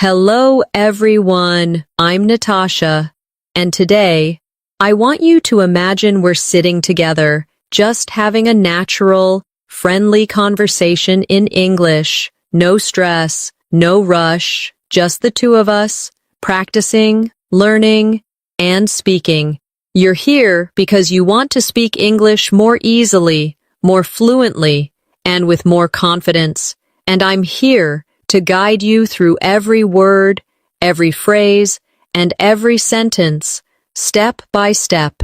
Hello everyone, I'm Natasha, and today I want you to imagine we're sitting together, just having a natural, friendly conversation in English. No stress, no rush, just the two of us, practicing, learning, and speaking. You're here because you want to speak English more easily, more fluently, and with more confidence, and I'm here to guide you through every word, every phrase, and every sentence, step by step.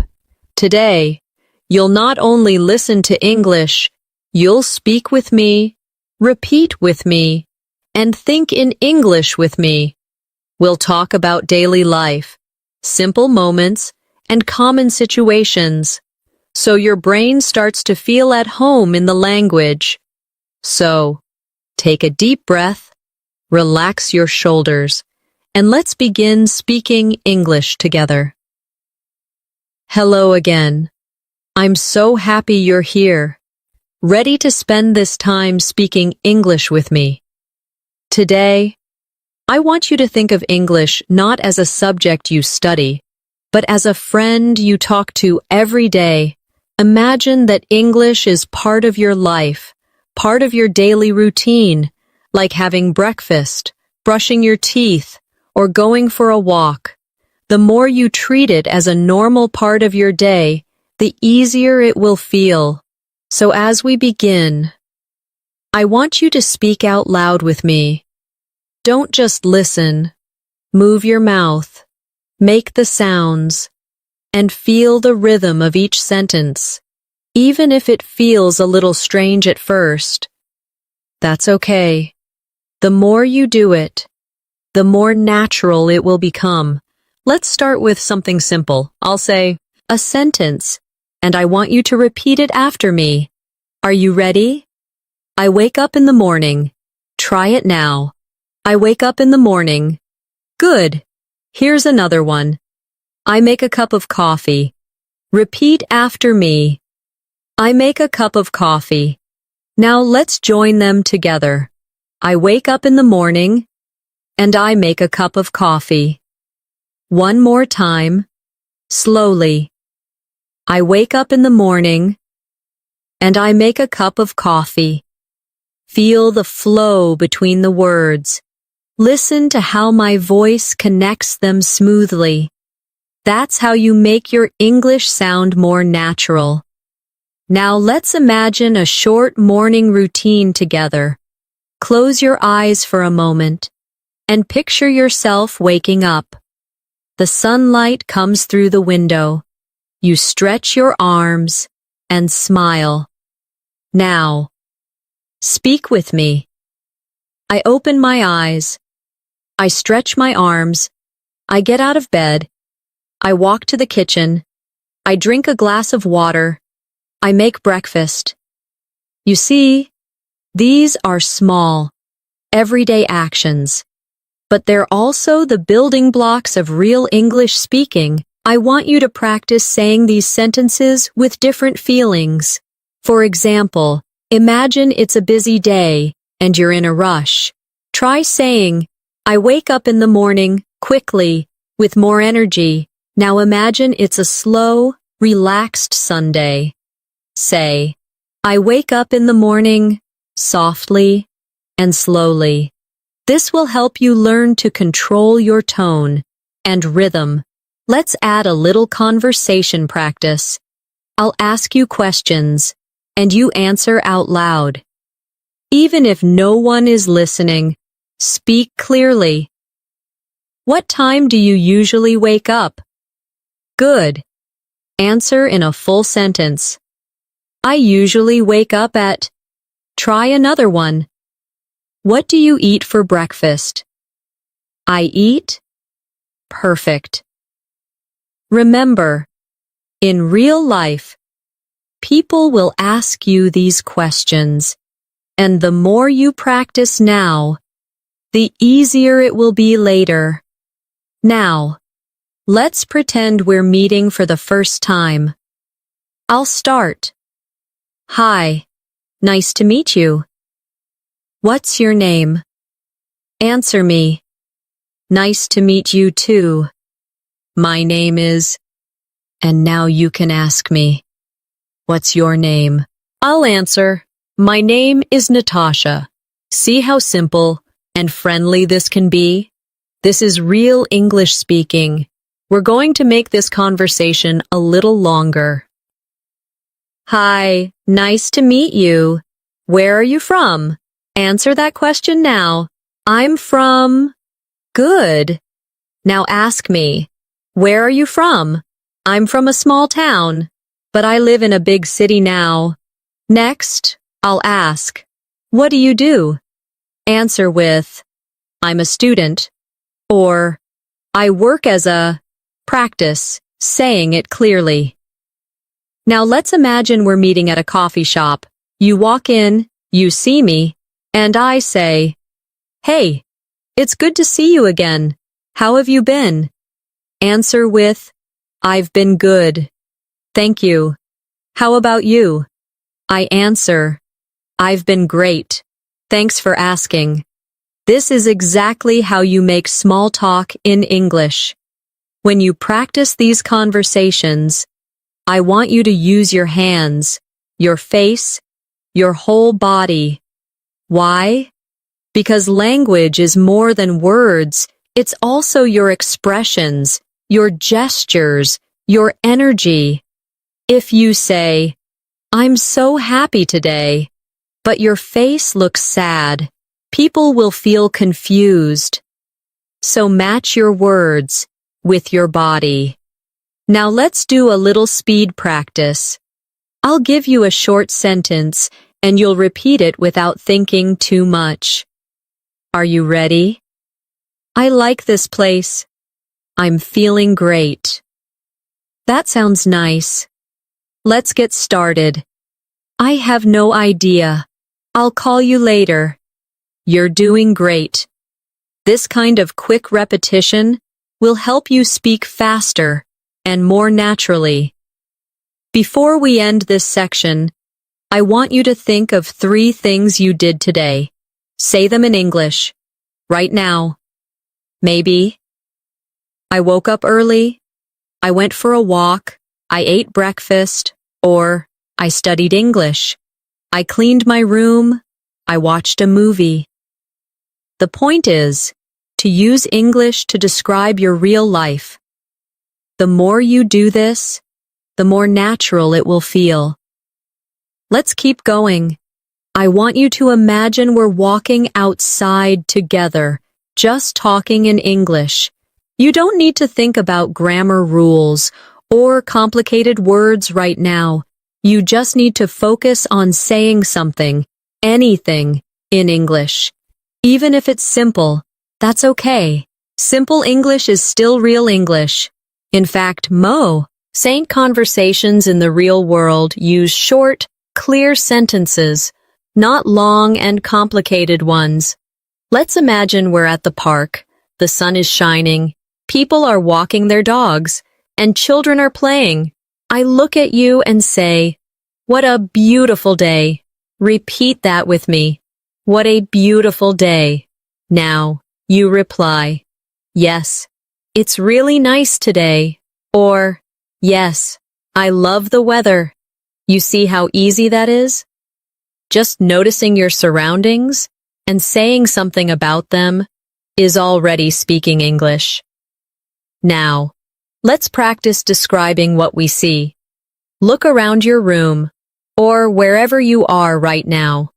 Today, you'll not only listen to English, you'll speak with me, repeat with me, and think in English with me. We'll talk about daily life, simple moments, and common situations, so your brain starts to feel at home in the language. So, take a deep breath, relax your shoulders, and let's begin speaking English together. Hello again. I'm so happy you're here, ready to spend this time speaking English with me. Today, I want you to think of English not as a subject you study, but as a friend you talk to every day. Imagine that English is part of your life, part of your daily routine, like having breakfast, brushing your teeth, or going for a walk. The more you treat it as a normal part of your day, the easier it will feel. So as we begin, I want you to speak out loud with me. Don't just listen. Move your mouth, make the sounds, and feel the rhythm of each sentence, even if it feels a little strange at first. That's okay. The more you do it, the more natural it will become. Let's start with something simple. I'll say a sentence, and I want you to repeat it after me. Are you ready? I wake up in the morning. Try it now. I wake up in the morning. Good. Here's another one. I make a cup of coffee. Repeat after me. I make a cup of coffee. Now let's join them together. I wake up in the morning, and I make a cup of coffee. One more time, slowly. I wake up in the morning, and I make a cup of coffee. Feel the flow between the words. Listen to how my voice connects them smoothly. That's how you make your English sound more natural. Now let's imagine a short morning routine together. Close your eyes for a moment and picture yourself waking up. The sunlight comes through the window. You stretch your arms and smile. Now, speak with me. I open my eyes. I stretch my arms. I get out of bed. I walk to the kitchen. I drink a glass of water. I make breakfast. You see, these are small, everyday actions, but they're also the building blocks of real English speaking. I want you to practice saying these sentences with different feelings. For example, imagine it's a busy day and you're in a rush. Try saying, I wake up in the morning, quickly, with more energy. Now imagine it's a slow, relaxed Sunday. Say, I wake up in the morning, softly and slowly. This will help you learn to control your tone and rhythm. Let's add a little conversation practice. I'll ask you questions, and you answer out loud. Even if no one is listening, speak clearly. What time do you usually wake up? Good. Answer in a full sentence. I usually wake up at. Try another one. What do you eat for breakfast? I eat. Perfect. Remember, in real life, people will ask you these questions, and the more you practice now, the easier it will be later. Now, let's pretend we're meeting for the first time. I'll start. Hi, nice to meet you. What's your name? Answer me. Nice to meet you too. My name is... And now you can ask me, what's your name? I'll answer, my name is Natasha. See how simple and friendly this can be? This is real English speaking. We're going to make this conversation a little longer. Hi, nice to meet you. Where are you from? Answer that question now. I'm from... Good. Now ask me, where are you from? I'm from a small town, but I live in a big city now. Next, I'll ask, what do you do? Answer with, I'm a student, or I work as a... Practice saying it clearly. Now let's imagine we're meeting at a coffee shop. You walk in, you see me, and I say, hey, it's good to see you again. How have you been? Answer with, I've been good. Thank you. How about you? I answer, I've been great. Thanks for asking. This is exactly how you make small talk in English. When you practice these conversations, I want you to use your hands, your face, your whole body. Why? Because language is more than words. It's also your expressions, your gestures, your energy. If you say, I'm so happy today, but your face looks sad, people will feel confused. So match your words with your body. Now let's do a little speed practice. I'll give you a short sentence and you'll repeat it without thinking too much. Are you ready? I like this place. I'm feeling great. That sounds nice. Let's get started. I have no idea. I'll call you later. You're doing great. This kind of quick repetition will help you speak faster and more naturally. Before we end this section, I want you to think of 3 things you did today. Say them in English, right now. Maybe, I woke up early, I went for a walk, I ate breakfast, or I studied English. I cleaned my room, I watched a movie. The point is to use English to describe your real life. The more you do this, the more natural it will feel. Let's keep going. I want you to imagine we're walking outside together, just talking in English. You don't need to think about grammar rules or complicated words right now. You just need to focus on saying something, anything, in English. Even if it's simple, that's okay. Simple English is still real English. In fact, most conversations in the real world use short, clear sentences, not long and complicated ones. Let's imagine we're at the park. The sun is shining, people are walking their dogs, and children are playing. I look at you and say, what a beautiful day. Repeat that with me. What a beautiful day. Now, you reply, yes, it's really nice today. Or, yes, I love the weather. You see how easy that is? Just noticing your surroundings and saying something about them is already speaking English. Now, let's practice describing what we see. Look around your room, or wherever you are right now.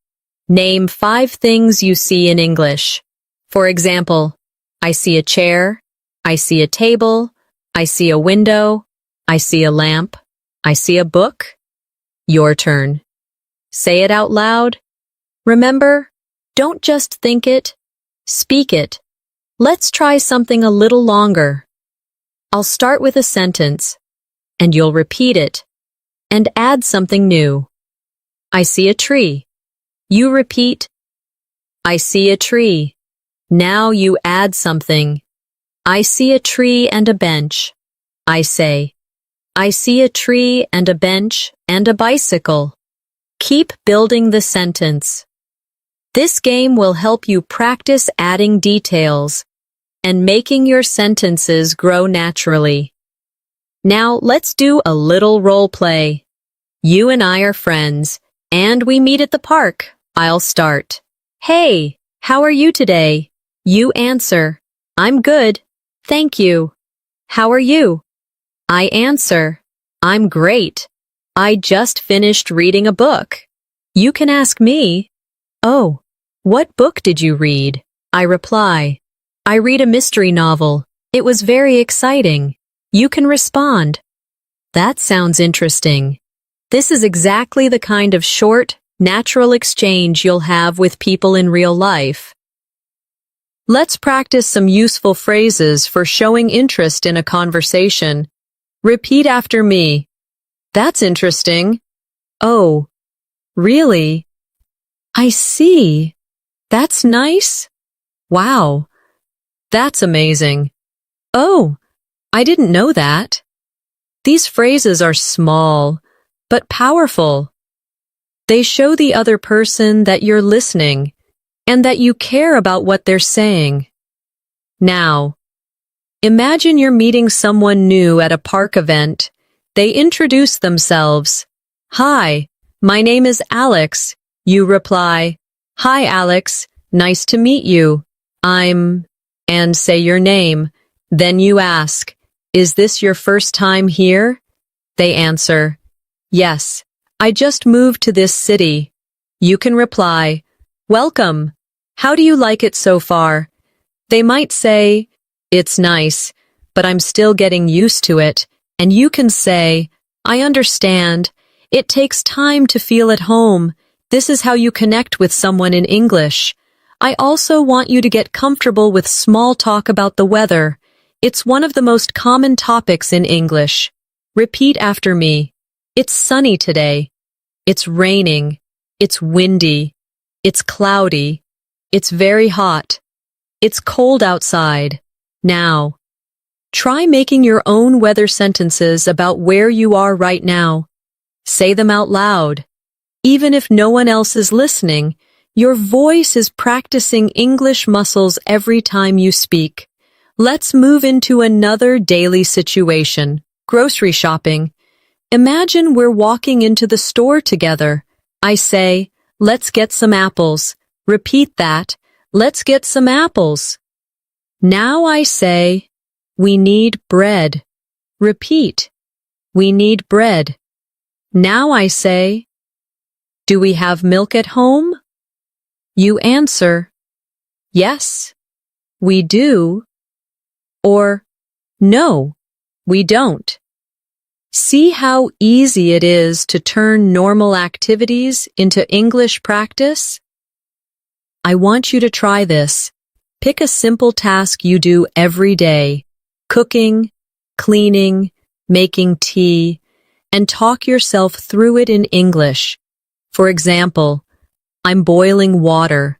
Name 5 things you see in English. For example, I see a chair, I see a table, I see a window, I see a lamp, I see a book. Your turn. Say it out loud. Remember, don't just think it, speak it. Let's try something a little longer. I'll start with a sentence, and you'll repeat it, and add something new. I see a tree. You repeat, I see a tree. Now you add something. I see a tree and a bench. I say, I see a tree and a bench and a bicycle. Keep building the sentence. This game will help you practice adding details. and making your sentences grow naturally. Now let's do a little role play. You and I are friends, and we meet at the park. I'll start. Hey, how are you today? You answer. I'm good. Thank you. How are you? I answer. I'm great. I just finished reading a book. You can ask me. Oh, what book did you read? I reply. I read a mystery novel. It was very exciting. You can respond. That sounds interesting. This is exactly the kind of short, natural exchange you'll have with people in real life. Let's practice some useful phrases for showing interest in a conversation. Repeat after me. That's interesting. Oh, really? I see. That's nice. Wow. That's amazing. Oh, I didn't know that. These phrases are small, but powerful. They show the other person that you're listening and that you care about what they're saying. Now, imagine you're meeting someone new at a park event. They introduce themselves. Hi, my name is Alex. You reply, Hi, Alex. Nice to meet you. And say your name. Then you ask, Is this your first time here? They answer, Yes, I just moved to this city. You can reply, Welcome. How do you like it so far? They might say, It's nice, but I'm still getting used to it. And you can say, I understand. It takes time to feel at home. This is how you connect with someone in English. I also want you to get comfortable with small talk about the weather. It's one of the most common topics in English. Repeat after me. It's sunny today. It's raining. It's windy. It's cloudy. It's very hot. It's cold outside. Now, try making your own weather sentences about where you are right now. Say them out loud. Even if no one else is listening, your voice is practicing English muscles every time you speak. Let's move into another daily situation, grocery shopping. Imagine we're walking into the store together. I say, Let's get some apples. Repeat that. Let's get some apples. Now I say, We need bread. Repeat. We need bread. Now I say, Do we have milk at home? You answer, Yes, we do. Or, No, we don't. See how easy it is to turn normal activities into English practice? I want you to try this. Pick a simple task you do every day, cooking, cleaning, making tea, and talk yourself through it in English. For example, I'm boiling water.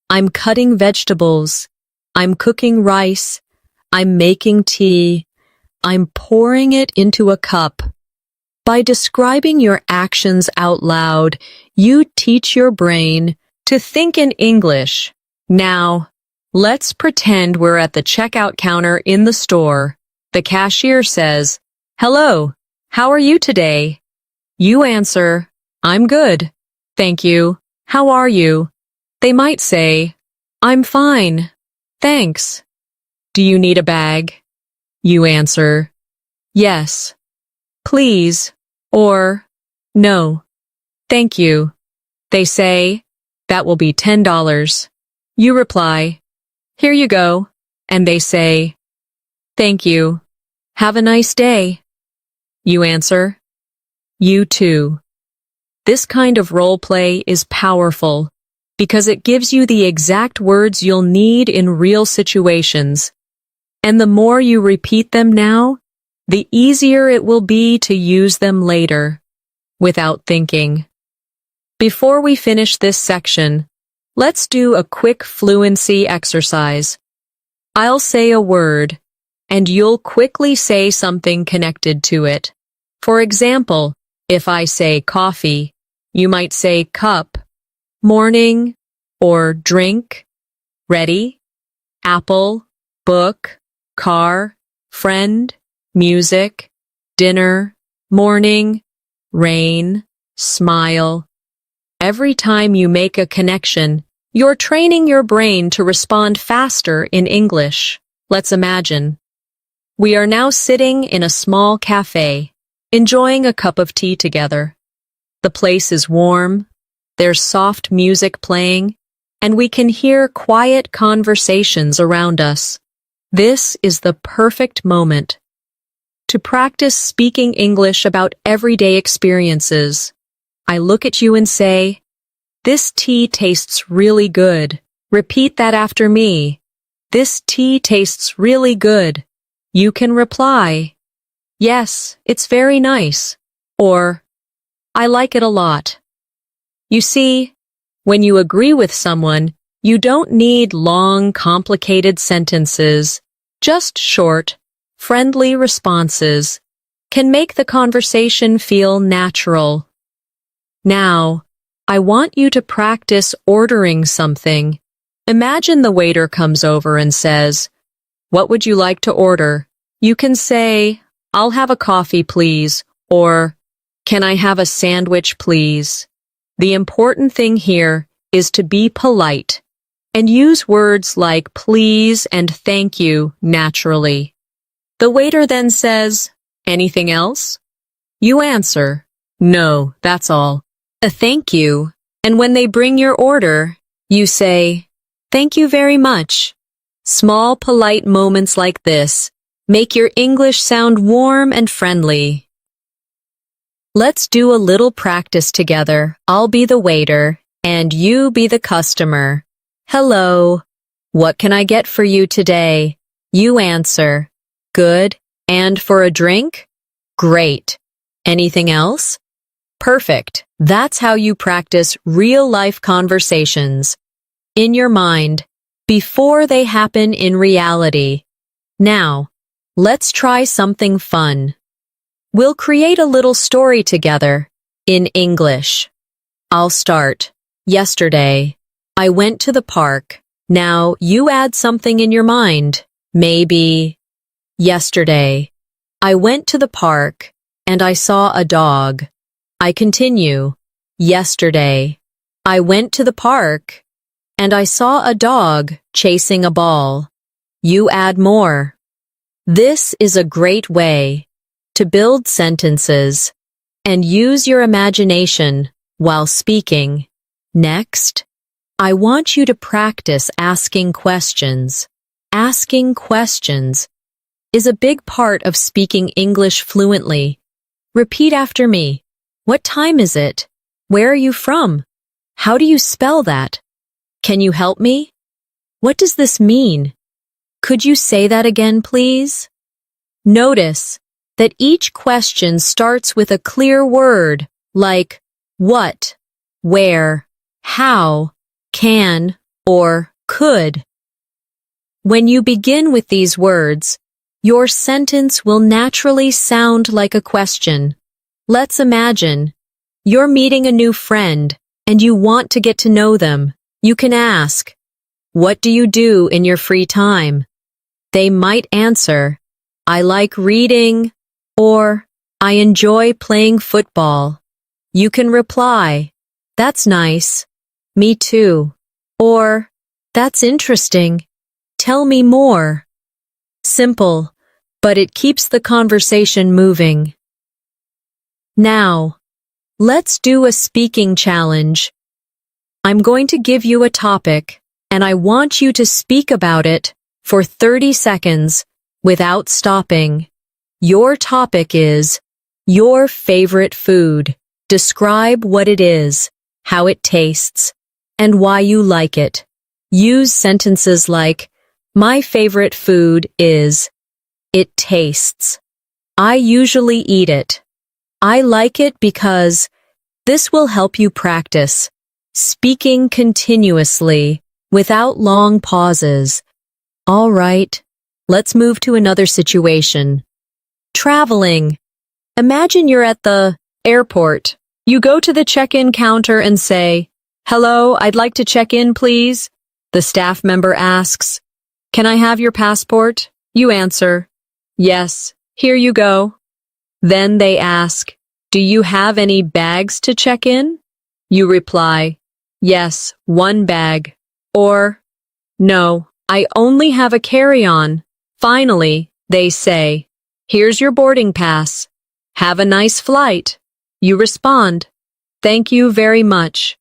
I'm cutting vegetables. I'm cooking rice. I'm making tea. I'm pouring it into a cup. By describing your actions out loud, you teach your brain to think in English. Now, let's pretend we're at the checkout counter in the store. The cashier says, Hello, how are you today? You answer, I'm good. Thank you. How are you? They might say, I'm fine. Thanks. Do you need a bag? You answer, Yes. Please. Or, No. Thank you. They say, That will be $10. You reply, Here you go. And they say, Thank you. Have a nice day. You answer, You too. This kind of role play is powerful because it gives you the exact words you'll need in real situations. And the more you repeat them now, the easier it will be to use them later, without thinking. Before we finish this section, let's do a quick fluency exercise. I'll say a word, and you'll quickly say something connected to it. For example, if I say coffee, you might say cup, morning, or drink. Ready? Apple, book, car, friend, music, dinner, morning, rain, smile. Every time you make a connection, you're training your brain to respond faster in English. Let's imagine. We are now sitting in a small cafe, enjoying a cup of tea together. The place is warm, there's soft music playing, and we can hear quiet conversations around us. This is the perfect moment to practice speaking English about everyday experiences. I look at you and say, "This tea tastes really good." Repeat that after me. "This tea tastes really good." You can reply, "Yes, it's very nice," or "I like it a lot." You see, when you agree with someone, you don't need long, complicated sentences. Just short, friendly responses can make the conversation feel natural. Now, I want you to practice ordering something. Imagine the waiter comes over and says, "What would you like to order?" You can say, "I'll have a coffee, please," or "Can I have a sandwich, please?" The important thing here is to be polite and use words like please and thank you naturally. The waiter then says, "Anything else?" You answer, "No, that's all." A thank you, and when they bring your order, you say, "Thank you very much." Small, polite moments like this make your English sound warm and friendly. Let's do a little practice together. I'll be the waiter, and you be the customer. "Hello, what can I get for you today?" You answer, "Good, and for a drink?" "Great. Anything else?" Perfect. That's how you practice real-life conversations in your mind before they happen in reality. Now, let's try something fun. We'll create a little story together in English. I'll start. Yesterday, I went to the park. Now you add something in your mind. Maybe, yesterday, I went to the park and I saw a dog. I continue. Yesterday, I went to the park and I saw a dog chasing a ball. You add more. This is a great way to build sentences and use your imagination while speaking. Next, I want you to practice asking questions. Asking questions is a big part of speaking English fluently. Repeat after me. What time is it? Where are you from? How do you spell that? Can you help me? What does this mean? Could you say that again, please? Notice that each question starts with a clear word like what, where, how, can, or could. When you begin with these words, your sentence will naturally sound like a question. Let's imagine you're meeting a new friend and you want to get to know them. You can ask, "What do you do in your free time?" They might answer, "I like reading," or "I enjoy playing football." You can reply, "That's nice. Me too." Or, "That's interesting. Tell me more." Simple, but it keeps the conversation moving. Now, let's do a speaking challenge. I'm going to give you a topic, and I want you to speak about it for 30 seconds without stopping. Your topic is your favorite food. Describe what it is, how it tastes, and why you like it. Use sentences like, "My favorite food is," "It tastes," "I usually eat it," "I like it because." This will help you practice speaking continuously without long pauses. All right, let's move to another situation. Traveling. Imagine you're at the airport. You go to the check-in counter and say, "Hello, I'd like to check in, please." The staff member asks, Can I have your passport? You answer, yes, here you go. Then they ask, do you have any bags to check in? You reply, yes, one bag. Or, no, I only have a carry-on. Finally, they say, here's your boarding pass. Have a nice flight. You respond, thank you very much.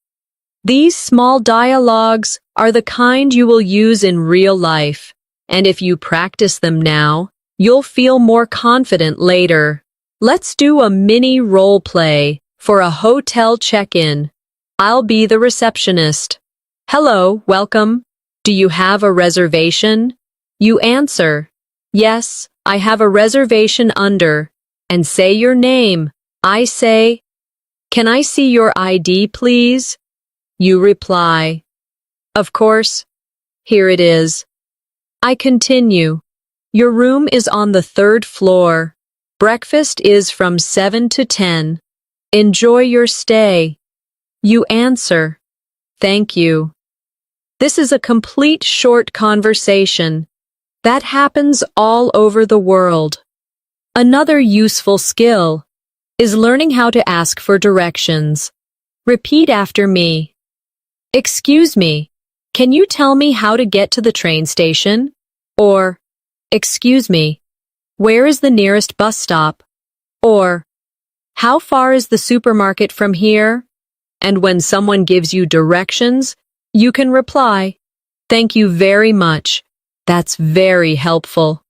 These small dialogues are the kind you will use in real life, and if you practice them now, you'll feel more confident later. Let's do a mini role play for a hotel check-in. I'll be the receptionist. Hello, welcome. Do you have a reservation? You answer, yes, I have a reservation under, and say your name. I say, can I see your ID, please? You reply, of course. Here it is. I continue. Your room is on the 3rd floor. Breakfast is from 7 to 10. Enjoy your stay. You answer, thank you. This is a complete short conversation that happens all over the world. Another useful skill is learning how to ask for directions. Repeat after me. Excuse me, can you tell me how to get to the train station? Or, excuse me, where is the nearest bus stop? Or, how far is the supermarket from here? And when someone gives you directions, you can reply, thank you very much. That's very helpful.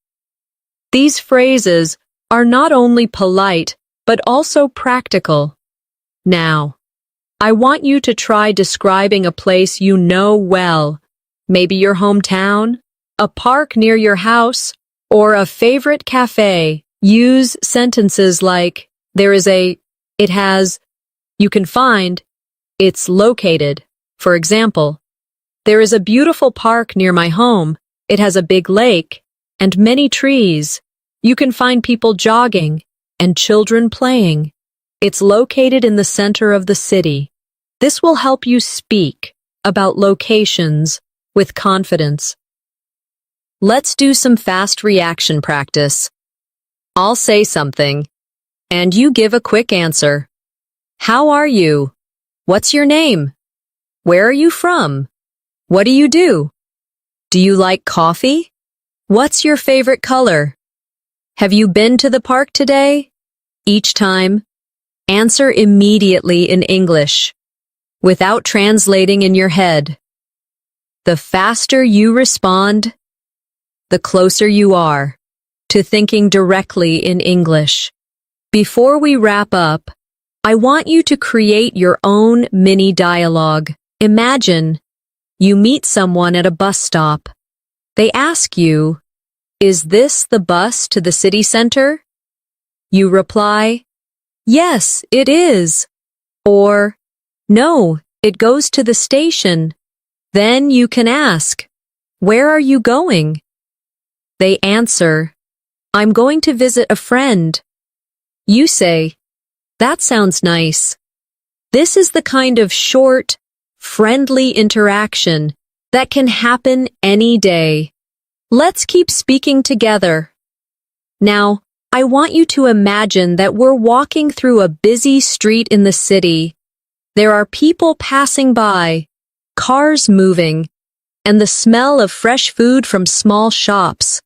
These phrases are not only polite, but also practical. Now, I want you to try describing a place you know well, maybe your hometown, a park near your house, or a favorite cafe. Use sentences like, there is a, it has, you can find, it's located. For example, there is a beautiful park near my home. It has a big lake and many trees. You can find people jogging and children playing. It's located in the center of the city. This will help you speak about locations with confidence. Let's do some fast reaction practice. I'll say something, and you give a quick answer. How are you? What's your name? Where are you from? What do you do? Do you like coffee? What's your favorite color? Have you been to the park today? Each time, answer immediately in English, without translating in your head. The faster you respond, the closer you are to thinking directly in English. Before we wrap up, I want you to create your own mini dialogue. Imagine you meet someone at a bus stop. They ask you, is this the bus to the city center? You reply, yes, it is. Or, no, it goes to the station. Then you can ask, where are you going? They answer, I'm going to visit a friend. You say, that sounds nice. This is the kind of short, friendly interaction that can happen any day. Let's keep speaking together. Now, I want you to imagine that we're walking through a busy street in the city. There are people passing by, cars moving, and the smell of fresh food from small shops.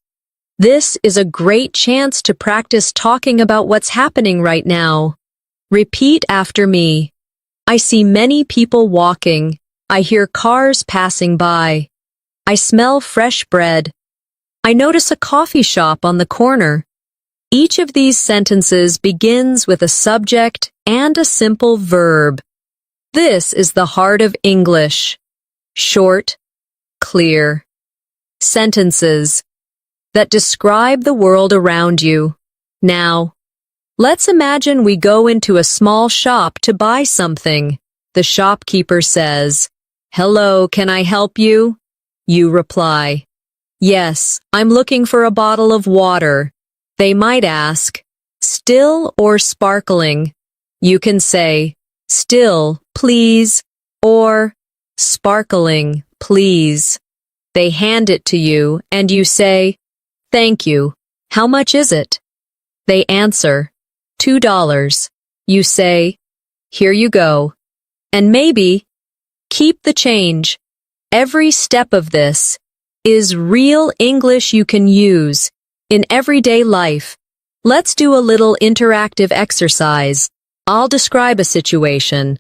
This is a great chance to practice talking about what's happening right now. Repeat after me. I see many people walking. I hear cars passing by. I smell fresh bread. I notice a coffee shop on the corner. Each of these sentences begins with a subject and a simple verb. This is the heart of English. Short, clear sentences that describe the world around you. Now, let's imagine we go into a small shop to buy something. The shopkeeper says, hello, can I help you? You reply, yes, I'm looking for a bottle of water. They might ask, still or sparkling? You can say, still, please, or sparkling, please. They hand it to you and you say, "Thank you. How much is it?" They answer, $2. You say, "Here you go." And maybe, "Keep the change." Every step of this is real English you can use in everyday life. Let's do a little interactive exercise. I'll describe a situation,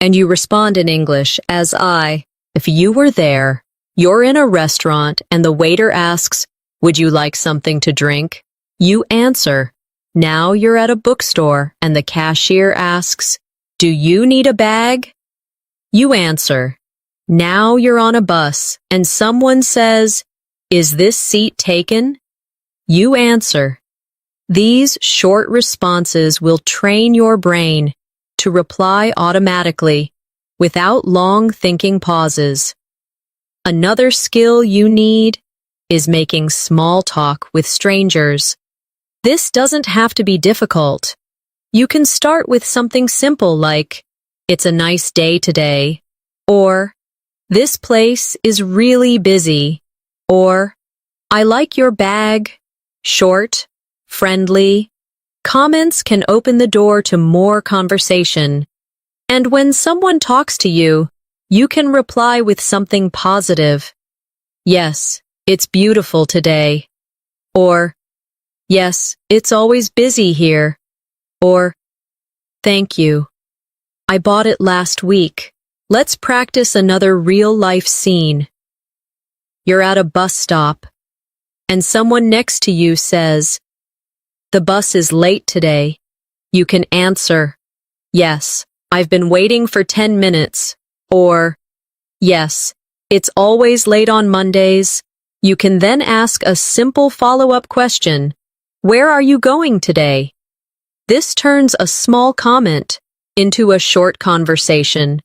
and you respond in English as I. If you were there, you're in a restaurant and the waiter asks, "Would you like something to drink?" You answer. Now you're at a bookstore and the cashier asks, "Do you need a bag?" You answer. Now you're on a bus and someone says, "Is this seat taken?" You answer. These short responses will train your brain to reply automatically without long thinking pauses. Another skill you need is making small talk with strangers. This doesn't have to be difficult. You can start with something simple like, "It's a nice day today," or "This place is really busy," or "I like your bag." Short, friendly comments can open the door to more conversation. And when someone talks to you, you can reply with something positive. "Yes, it's beautiful today." Or, "Yes, it's always busy here." Or, "Thank you. I bought it last week." Let's practice another real-life scene. You're at a bus stop, and someone next to you says, "The bus is late today." You can answer, "Yes, I've been waiting for 10 minutes." Or, "Yes, it's always late on Mondays." You can then ask a simple follow-up question. "Where are you going today?" This turns a small comment into a short conversation.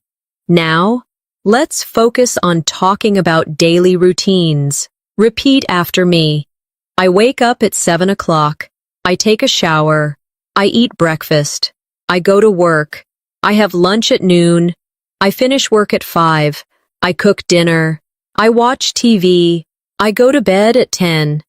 Now, let's focus on talking about daily routines. Repeat after me. I wake up at 7 o'clock. I take a shower. I eat breakfast. I go to work. I have lunch at noon. I finish work at 5. I cook dinner. I watch TV. I go to bed at 10.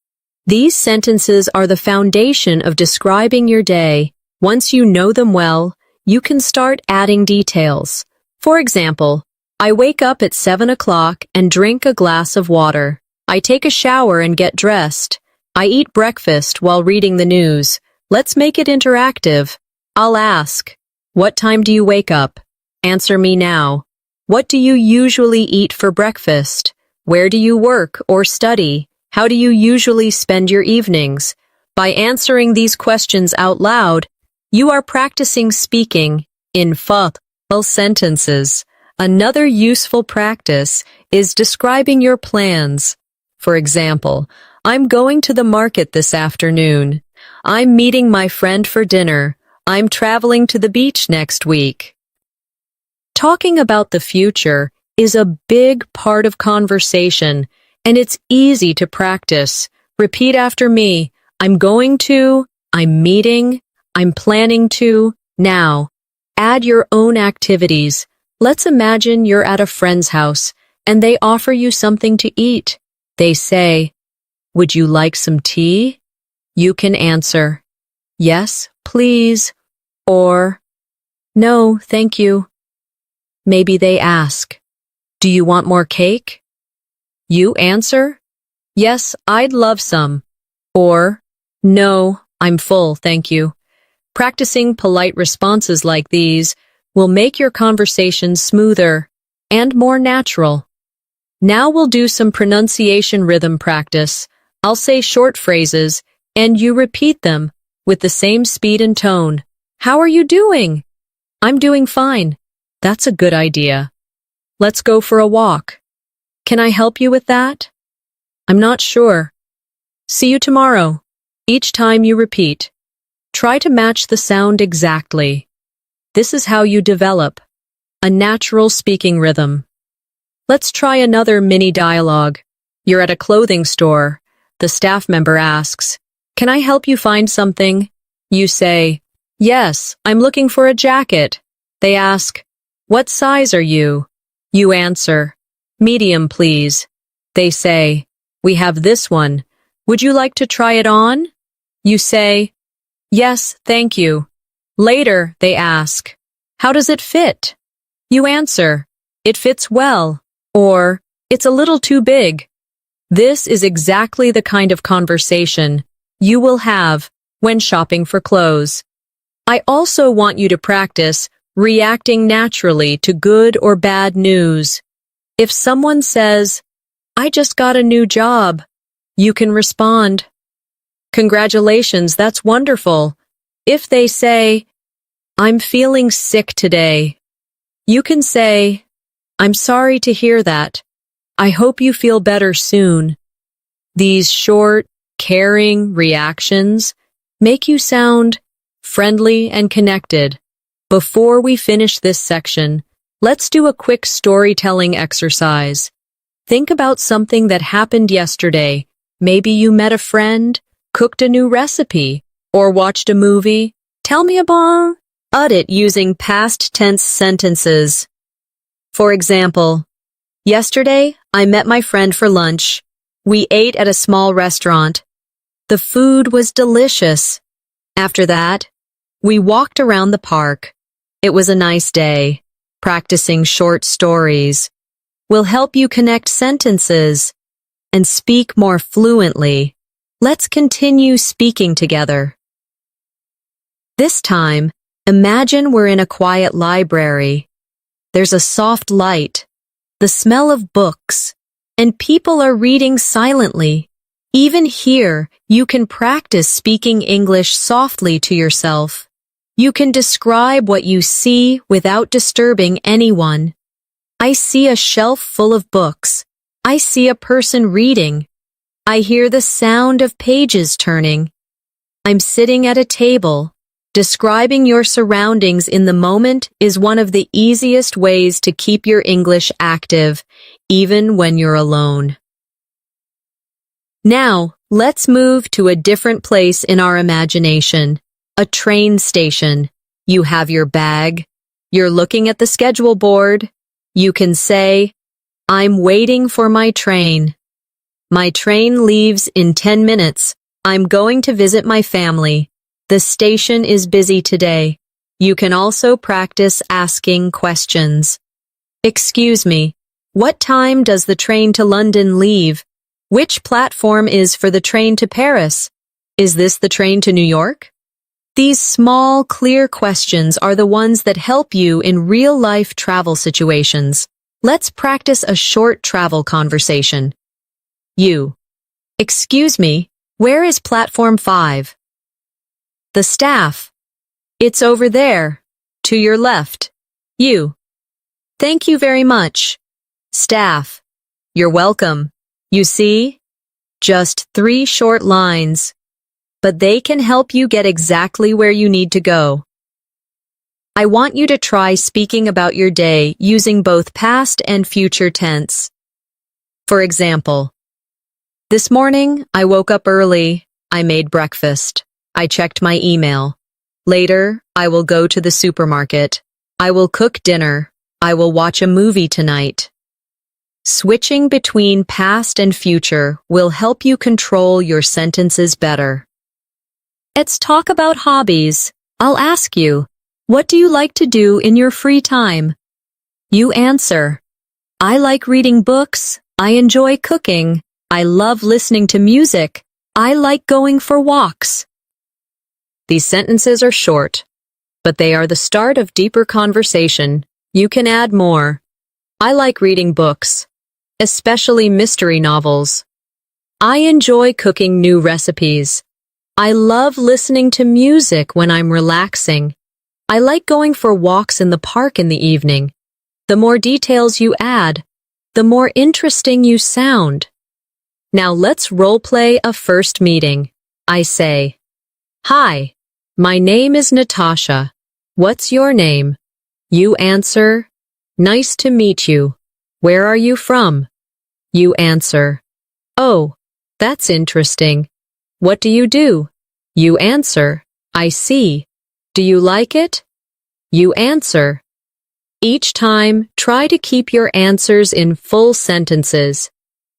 These sentences are the foundation of describing your day. Once you know them well, you can start adding details. For example, I wake up at 7 o'clock and drink a glass of water. I take a shower and get dressed. I eat breakfast while reading the news. Let's make it interactive. I'll ask, "What time do you wake up?" Answer me now. What do you usually eat for breakfast? Where do you work or study? How do you usually spend your evenings? By answering these questions out loud, you are practicing speaking in full sentences. Another useful practice is describing your plans. For example, "I'm going to the market this afternoon." "I'm meeting my friend for dinner." "I'm traveling to the beach next week." Talking about the future is a big part of conversation, and it's easy to practice. Repeat after me. I'm going to, I'm meeting, I'm planning to. Now, add your own activities. Let's imagine you're at a friend's house, and they offer you something to eat. They say, "Would you like some tea?" You can answer, "Yes, please," or "No, thank you." Maybe they ask, "Do you want more cake?" You answer, "Yes, I'd love some," or "No, I'm full, thank you." Practicing polite responses like these will make your conversation smoother and more natural. Now we'll do some pronunciation rhythm practice. I'll say short phrases, and you repeat them with the same speed and tone. "How are you doing?" "I'm doing fine." "That's a good idea." "Let's go for a walk." "Can I help you with that?" "I'm not sure." "See you tomorrow." Each time you repeat, try to match the sound exactly. This is how you develop a natural speaking rhythm. Let's try another mini dialogue. You're at a clothing store. The staff member asks, "Can I help you find something?" You say, "Yes, I'm looking for a jacket." They ask, "What size are you?" You answer, "Medium, please." They say, "We have this one. Would you like to try it on?" You say, "Yes, thank you." Later, they ask, "How does it fit?" You answer, "It fits well," or "It's a little too big." This is exactly the kind of conversation you will have when shopping for clothes. I also want you to practice reacting naturally to good or bad news. If someone says, "I just got a new job," you can respond, "Congratulations, that's wonderful." If they say, "I'm feeling sick today," you can say, "I'm sorry to hear that. I hope you feel better soon." These short, caring reactions make you sound friendly and connected. Before we finish this section, let's do a quick storytelling exercise. Think about something that happened yesterday. Maybe you met a friend, cooked a new recipe, or watched a movie. Tell me about it using past tense sentences. For example, yesterday, I met my friend for lunch. We ate at a small restaurant. The food was delicious. After that, we walked around the park. It was a nice day. Practicing short stories will help you connect sentences and speak more fluently. Let's continue speaking together. This time, imagine we're in a quiet library. There's a soft light, the smell of books, and people are reading silently. Even here, you can practice speaking English softly to yourself. You can describe what you see without disturbing anyone. I see a shelf full of books. I see a person reading. I hear the sound of pages turning. I'm sitting at a table. Describing your surroundings in the moment is one of the easiest ways to keep your English active, even when you're alone. Now, let's move to a different place in our imagination. A train station. You have your bag. You're looking at the schedule board. You can say, "I'm waiting for my train. My train leaves in 10 minutes. I'm going to visit my family. The station is busy today." You can also practice asking questions. "Excuse me, what time does the train to London leave? Which platform is for the train to Paris? Is this the train to New York?" These small, clear questions are the ones that help you in real-life travel situations. Let's practice a short travel conversation. You. "Excuse me, where is platform 5? The staff. "It's over there, to your left." You. "Thank you very much." Staff. "You're welcome." You see? Just 3 short lines, but they can help you get exactly where you need to go. I want you to try speaking about your day using both past and future tense. For example, this morning, I woke up early. I made breakfast. I checked my email. Later, I will go to the supermarket. I will cook dinner. I will watch a movie tonight. Switching between past and future will help you control your sentences better. Let's talk about hobbies. I'll ask you, what do you like to do in your free time? You answer, I like reading books. I enjoy cooking. I love listening to music. I like going for walks. These sentences are short, but they are the start of deeper conversation. You can add more. I like reading books, especially mystery novels. I enjoy cooking new recipes. I love listening to music when I'm relaxing. I like going for walks in the park in the evening. The more details you add, the more interesting you sound. Now let's role-play a first meeting. I say, Hi, my name is Natasha. What's your name? You answer, Nice to meet you. Where are you from? You answer, Oh, that's interesting. What do you do? You answer, I see. Do you like it? You answer. Each time, try to keep your answers in full sentences.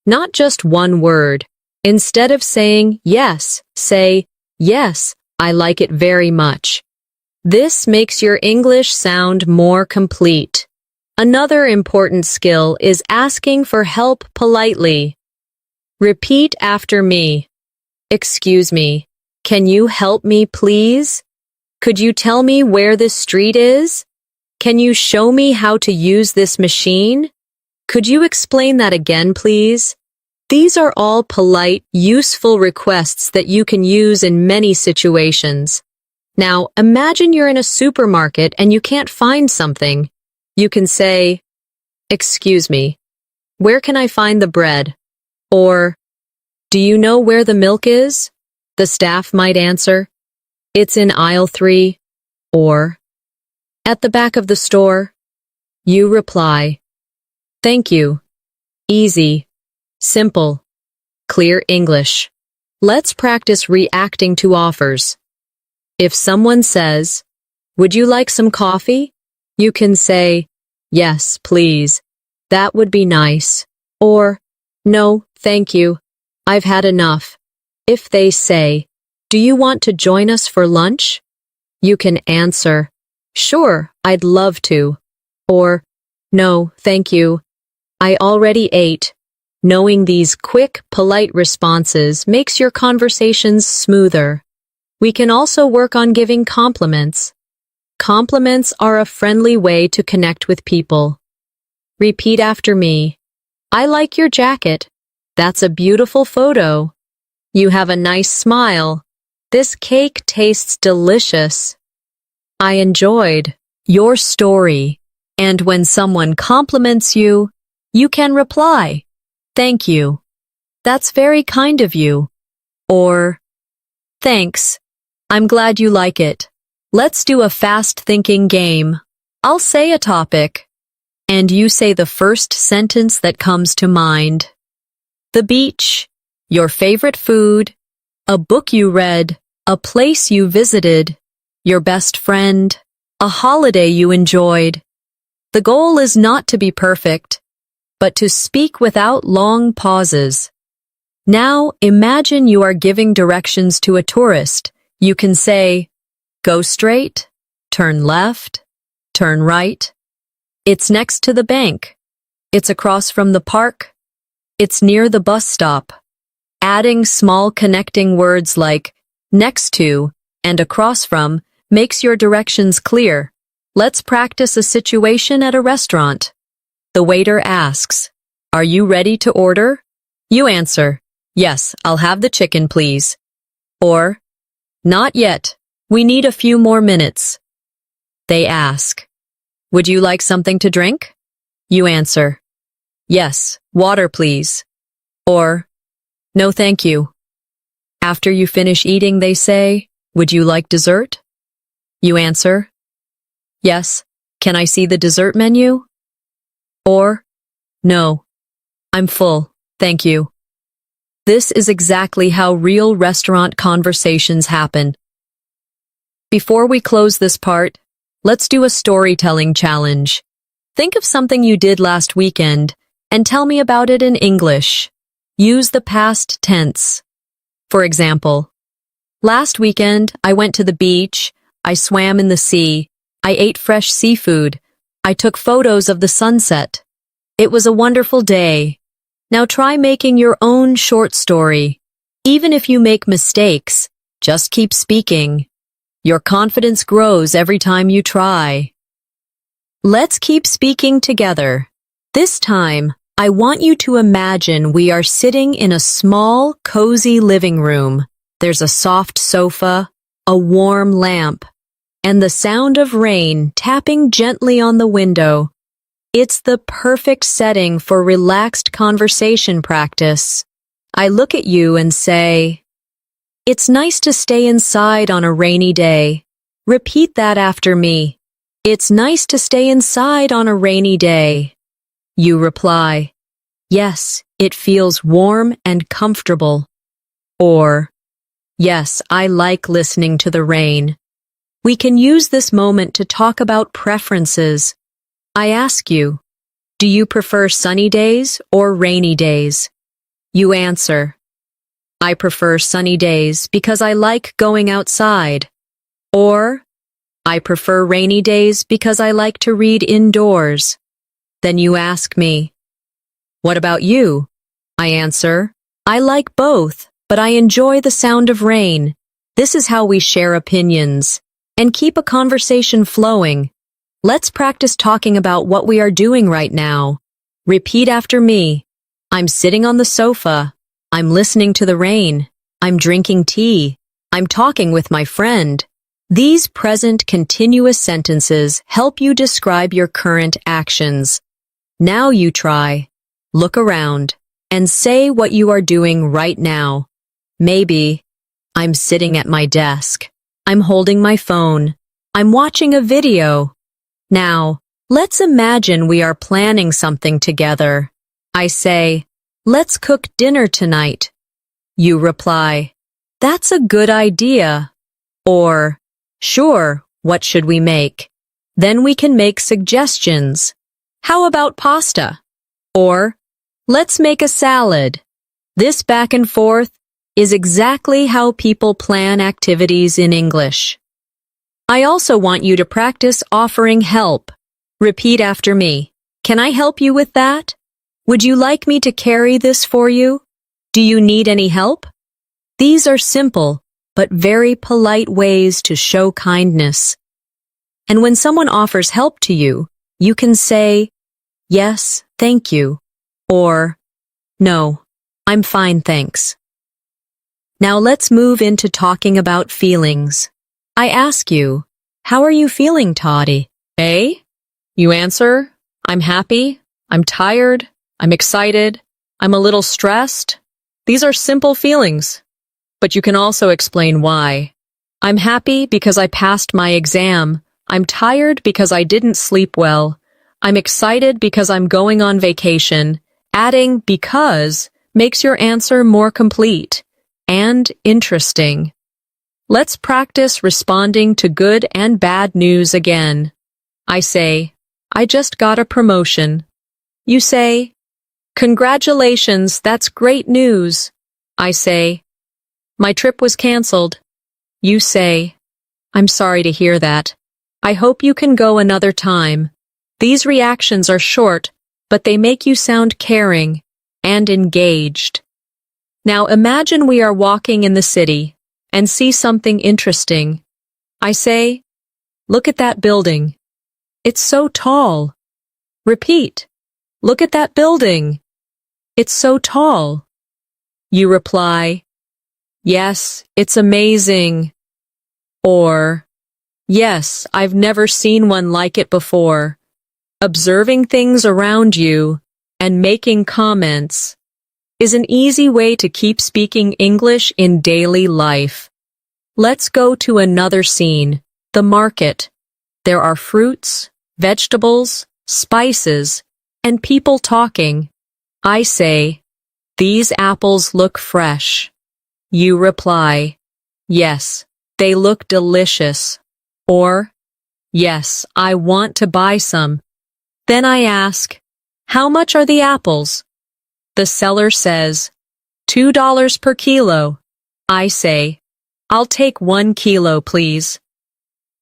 not just one word. Instead of saying yes, say, yes, I like it very much. This makes your English sound more complete. Another important skill is asking for help politely. Repeat after me. Excuse me, can you help me, please? Could you tell me where this street is? Can you show me how to use this machine? Could you explain that again, please? These are all polite, useful requests that you can use in many situations. Now, imagine you're in a supermarket and you can't find something. You can say, excuse me, where can I find the bread? Or, do you know where the milk is? The staff might answer, it's in aisle 3. Or, at the back of the store. You reply, thank you. Easy, simple, clear English. Let's practice reacting to offers. If someone says, would you like some coffee? You can say, yes, please. That would be nice. Or, no, thank you. I've had enough. If they say, do you want to join us for lunch? You can answer, sure, I'd love to. Or, no, thank you. I already ate. Knowing these quick, polite responses makes your conversations smoother. We can also work on giving compliments. Compliments are a friendly way to connect with people. Repeat after me. I like your jacket. That's a beautiful photo. You have a nice smile. This cake tastes delicious. I enjoyed your story. And when someone compliments you, you can reply, thank you. That's very kind of you. Or, thanks. I'm glad you like it. Let's do a fast-thinking game. I'll say a topic, and you say the first sentence that comes to mind. The beach, your favorite food, a book you read, a place you visited, your best friend, a holiday you enjoyed. The goal is not to be perfect, but to speak without long pauses. Now, imagine you are giving directions to a tourist. You can say, go straight, turn left, turn right. It's next to the bank. It's across from the park. It's near the bus stop. Adding small connecting words like next to and across from makes your directions clear. Let's practice a situation at a restaurant. The waiter asks, are you ready to order? You answer, yes, I'll have the chicken, please. Or, not yet. We need a few more minutes. They ask, would you like something to drink? You answer, yes, water, please. Or, no, thank you. After you finish eating, they say, would you like dessert? You answer, yes, can I see the dessert menu? Or, no, I'm full, thank you. This is exactly how real restaurant conversations happen. Before we close this part, let's do a storytelling challenge. Think of something you did last weekend and tell me about it in English. Use the past tense. For example, last weekend I went to the beach, I swam in the sea, I ate fresh seafood, I took photos of the sunset. It was a wonderful day. Now try making your own short story. Even if you make mistakes, just keep speaking. Your confidence grows every time you try. Let's keep speaking together. This time, I want you to imagine we are sitting in a small, cozy living room. There's a soft sofa, a warm lamp, and the sound of rain tapping gently on the window. It's the perfect setting for relaxed conversation practice. I look at you and say, it's nice to stay inside on a rainy day. Repeat that after me. It's nice to stay inside on a rainy day. You reply, yes, it feels warm and comfortable. Or, yes, I like listening to the rain. We can use this moment to talk about preferences. I ask you, do you prefer sunny days or rainy days? You answer, I prefer sunny days because I like going outside. Or, I prefer rainy days because I like to read indoors. Then you ask me, what about you? I answer, I like both, but I enjoy the sound of rain. This is how we share opinions and keep a conversation flowing. Let's practice talking about what we are doing right now. Repeat after me. I'm sitting on the sofa. I'm listening to the rain. I'm drinking tea. I'm talking with my friend. These present continuous sentences help you describe your current actions. Now you try. Look around and say what you are doing right now. Maybe, I'm sitting at my desk. I'm holding my phone. I'm watching a video. Now, let's imagine we are planning something together. I say, let's cook dinner tonight. You reply, that's a good idea. Or, sure, what should we make? Then we can make suggestions. How about pasta? Or, let's make a salad. This back and forth is exactly how people plan activities in English. I also want you to practice offering help. Repeat after me. Can I help you with that? Would you like me to carry this for you? Do you need any help? These are simple, but very polite ways to show kindness. And when someone offers help to you, you can say, yes, thank you, or, no, I'm fine, thanks. Now let's move into talking about feelings. I ask you, how are you feeling, Toddy? Eh? You answer, I'm happy, I'm tired, I'm excited, I'm a little stressed. These are simple feelings, but you can also explain why. I'm happy because I passed my exam. I'm tired because I didn't sleep well. I'm excited because I'm going on vacation. Adding because makes your answer more complete and interesting. Let's practice responding to good and bad news again. I say, I just got a promotion. You say, congratulations, that's great news. I say, my trip was canceled. You say, I'm sorry to hear that. I hope you can go another time. These reactions are short, but they make you sound caring and engaged. Now imagine we are walking in the city and see something interesting. I say, look at that building. It's so tall. Repeat, look at that building. It's so tall. You reply, yes, it's amazing. Or, yes, I've never seen one like it before. Observing things around you and making comments is an easy way to keep speaking English in daily life. Let's go to another scene, the market. There are fruits, vegetables, spices, and people talking. I say, these apples look fresh. You reply, yes, they look delicious. Or, yes, I want to buy some. Then I ask, how much are the apples? The seller says, $2 per kilo. I say, I'll take 1 kilo, please.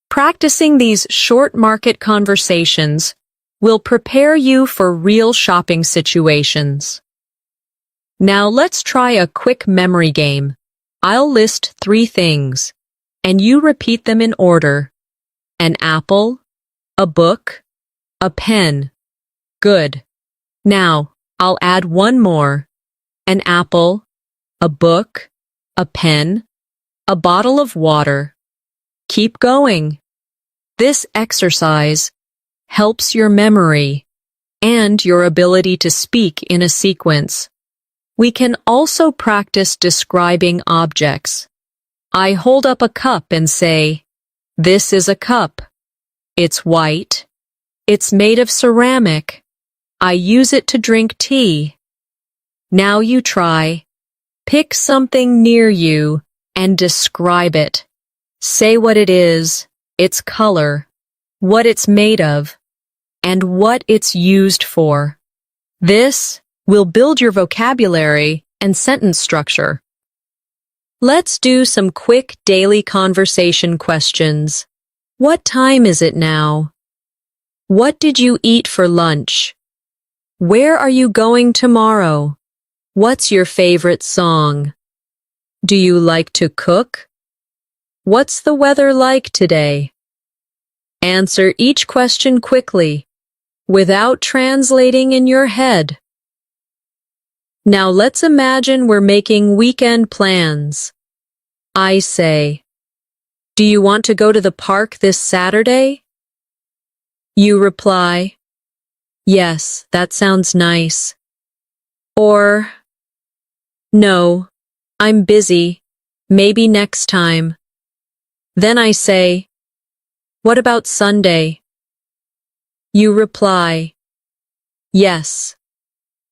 Practicing these short market conversations will prepare you for real shopping situations. Now let's try a quick memory game. I'll list 3 things, and you repeat them in order. An apple, a book, a pen. Good. Now, I'll add one more. An apple, a book, a pen, a bottle of water. Keep going. This exercise helps your memory and your ability to speak in a sequence. We can also practice describing objects. I hold up a cup and say, this is a cup. It's white. It's made of ceramic. I use it to drink tea. Now you try. Pick something near you and describe it. Say what it is, its color, what it's made of, and what it's used for. This will build your vocabulary and sentence structure. Let's do some quick daily conversation questions. What time is it now? What did you eat for lunch? Where are you going tomorrow? What's your favorite song? Do you like to cook? What's the weather like today? Answer each question quickly, without translating in your head. Now let's imagine we're making weekend plans. I say, do you want to go to the park this Saturday? You reply, yes, that sounds nice. Or, no, I'm busy, maybe next time. Then I say, what about Sunday? You reply, yes,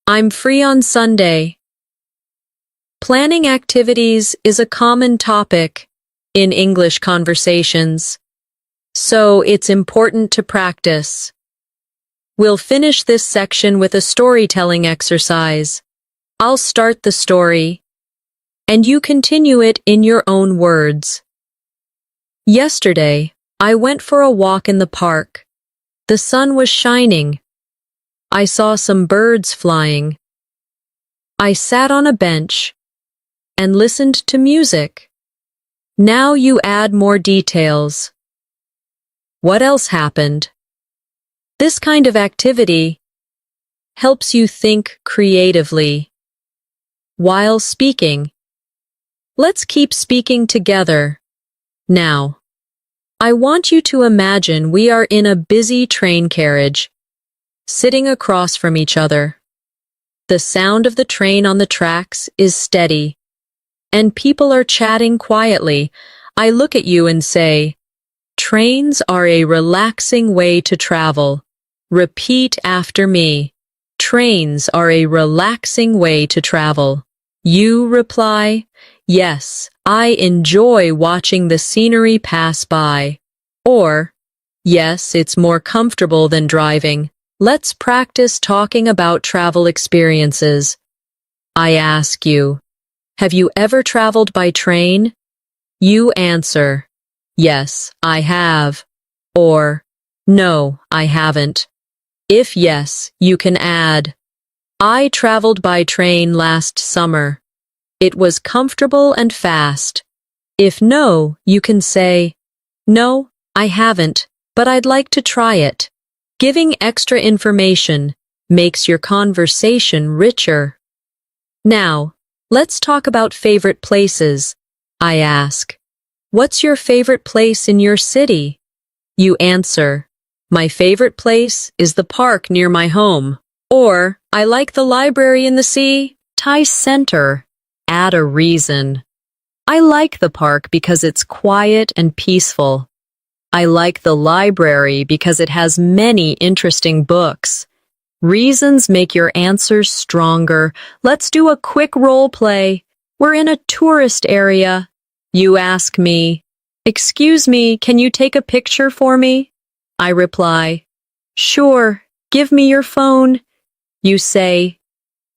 I'm free on Sunday. Planning activities is a common topic in English conversations, so it's important to practice. We'll finish this section with a storytelling exercise. I'll start the story, and you continue it in your own words. Yesterday, I went for a walk in the park. The sun was shining. I saw some birds flying. I sat on a bench and listened to music. Now you add more details. What else happened? This kind of activity helps you think creatively. While speaking, let's keep speaking together. Now, I want you to imagine we are in a busy train carriage, sitting across from each other. The sound of the train on the tracks is steady, and people are chatting quietly. I look at you and say, trains are a relaxing way to travel. Repeat after me. Trains are a relaxing way to travel. You reply, yes, I enjoy watching the scenery pass by. Or, yes, it's more comfortable than driving. Let's practice talking about travel experiences. I ask you, have you ever traveled by train? You answer, yes, I have. Or, no, I haven't. If yes, you can add, I traveled by train last summer. It was comfortable and fast. If no, you can say, no, I haven't, but I'd like to try it. Giving extra information makes your conversation richer. Now, let's talk about favorite places. I ask, what's your favorite place in your city? You answer, my favorite place is the park near my home. Or, I like the library in the city center. Add a reason. I like the park because it's quiet and peaceful. I like the library because it has many interesting books. Reasons make your answers stronger. Let's do a quick role play. We're in a tourist area. You ask me, excuse me, can you take a picture for me? I reply, sure, give me your phone. You say,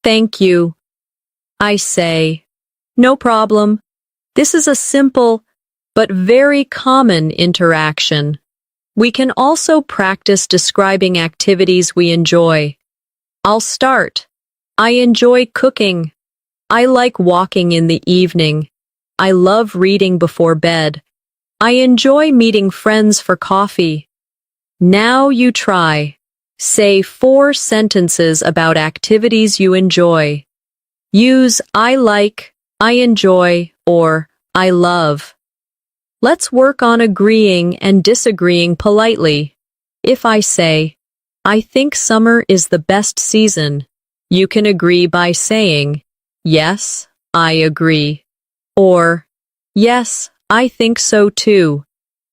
thank you. I say, no problem. This is a simple but very common interaction. We can also practice describing activities we enjoy. I'll start. I enjoy cooking. I like walking in the evening. I love reading before bed. I enjoy meeting friends for coffee. Now you try. Say 4 sentences about activities you enjoy. Use I like, I enjoy, or I love. Let's work on agreeing and disagreeing politely. If I say, I think summer is the best season, you can agree by saying, yes, I agree. Or, yes, I think so too.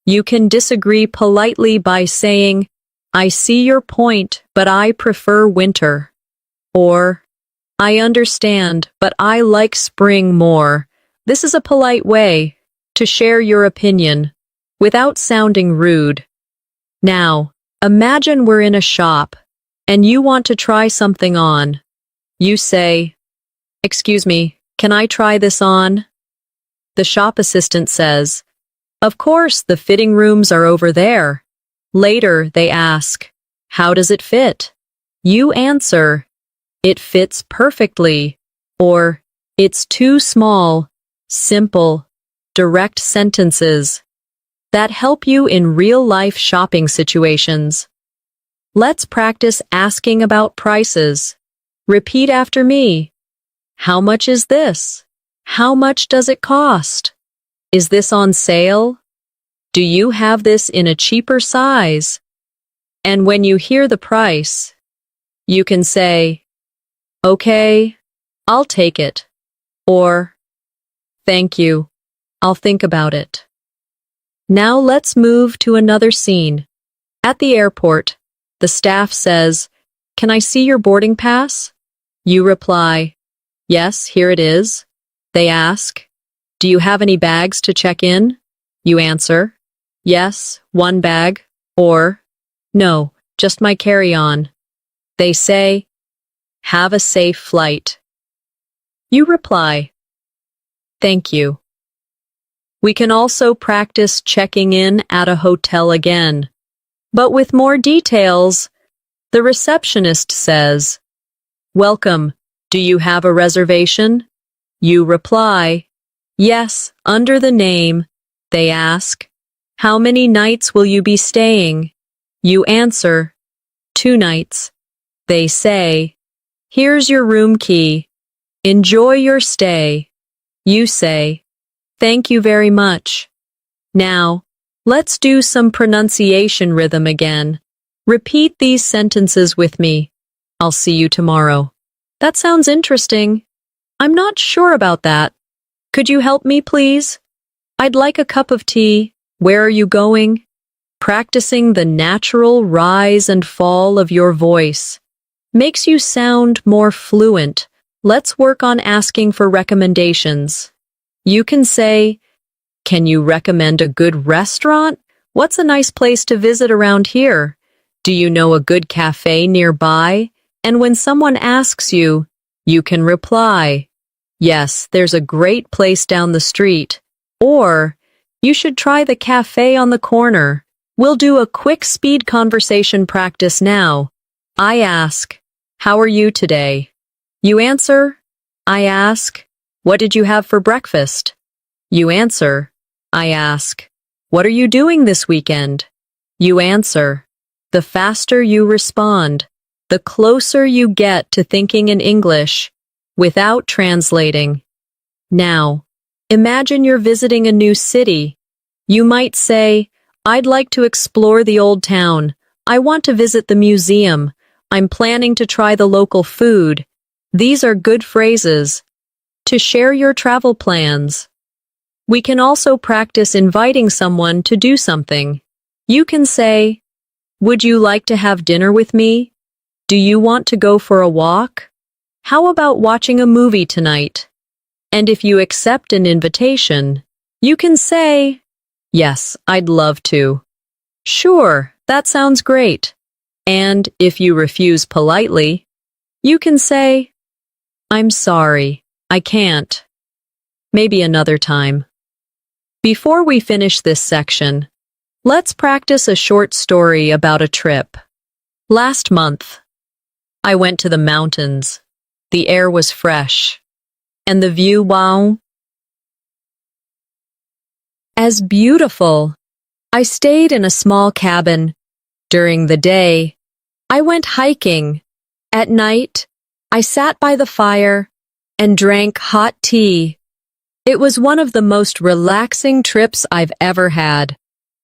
You can disagree politely by saying, I see your point, but I prefer winter. Or, I understand, but I like spring more. This is a polite way to share your opinion without sounding rude. Now, imagine we're in a shop and you want to try something on. You say, Excuse me, can I try this on? The shop assistant says, Of course, the fitting rooms are over there. Later, they ask, How does it fit? You answer, It fits perfectly, or It's too small. Simple, direct sentences that help you in real-life shopping situations. Let's practice asking about prices. Repeat after me. How much is this? How much does it cost? Is this on sale? Do you have this in a cheaper size? And when you hear the price, you can say, Okay, I'll take it. Or, Thank you, I'll think about it. Now let's move to another scene. At the airport, the staff says, Can I see your boarding pass? You reply, Yes, here it is. They ask, Do you have any bags to check in? You answer, Yes, one bag, or No, just my carry-on. They say, Have a safe flight. You reply, Thank you. We can also practice checking in at a hotel again. But with more details, the receptionist says, Welcome, do you have a reservation? You reply, Yes, under the name. They ask, How many nights will you be staying? You answer, 2 nights. They say, Here's your room key. Enjoy your stay. You say, Thank you very much. Now, let's do some pronunciation rhythm again. Repeat these sentences with me. I'll see you tomorrow. That sounds interesting. I'm not sure about that. Could you help me, please? I'd like a cup of tea. Where are you going? Practicing the natural rise and fall of your voice makes you sound more fluent. Let's work on asking for recommendations. You can say, Can you recommend a good restaurant? What's a nice place to visit around here? Do you know a good cafe nearby? And when someone asks you, you can reply, Yes, there's a great place down the street. Or, You should try the cafe on the corner. We'll do a quick speed conversation practice now. I ask, How are you today? You answer, I ask, What did you have for breakfast? You answer, I ask, What are you doing this weekend? You answer. The faster you respond, the closer you get to thinking in English without translating. Now, imagine you're visiting a new city. You might say, I'd like to explore the old town. I want to visit the museum. I'm planning to try the local food. These are good phrases to share your travel plans. We can also practice inviting someone to do something. You can say, Would you like to have dinner with me? Do you want to go for a walk? How about watching a movie tonight? And if you accept an invitation, you can say, Yes, I'd love to. Sure, that sounds great. And if you refuse politely, you can say, I'm sorry, I can't. Maybe another time. Before we finish this section, let's practice a short story about a trip. Last month, I went to the mountains. The air was fresh, and the view, wow, as beautiful. I stayed in a small cabin. During the day, I went hiking. At night, I sat by the fire and drank hot tea. It was one of the most relaxing trips I've ever had.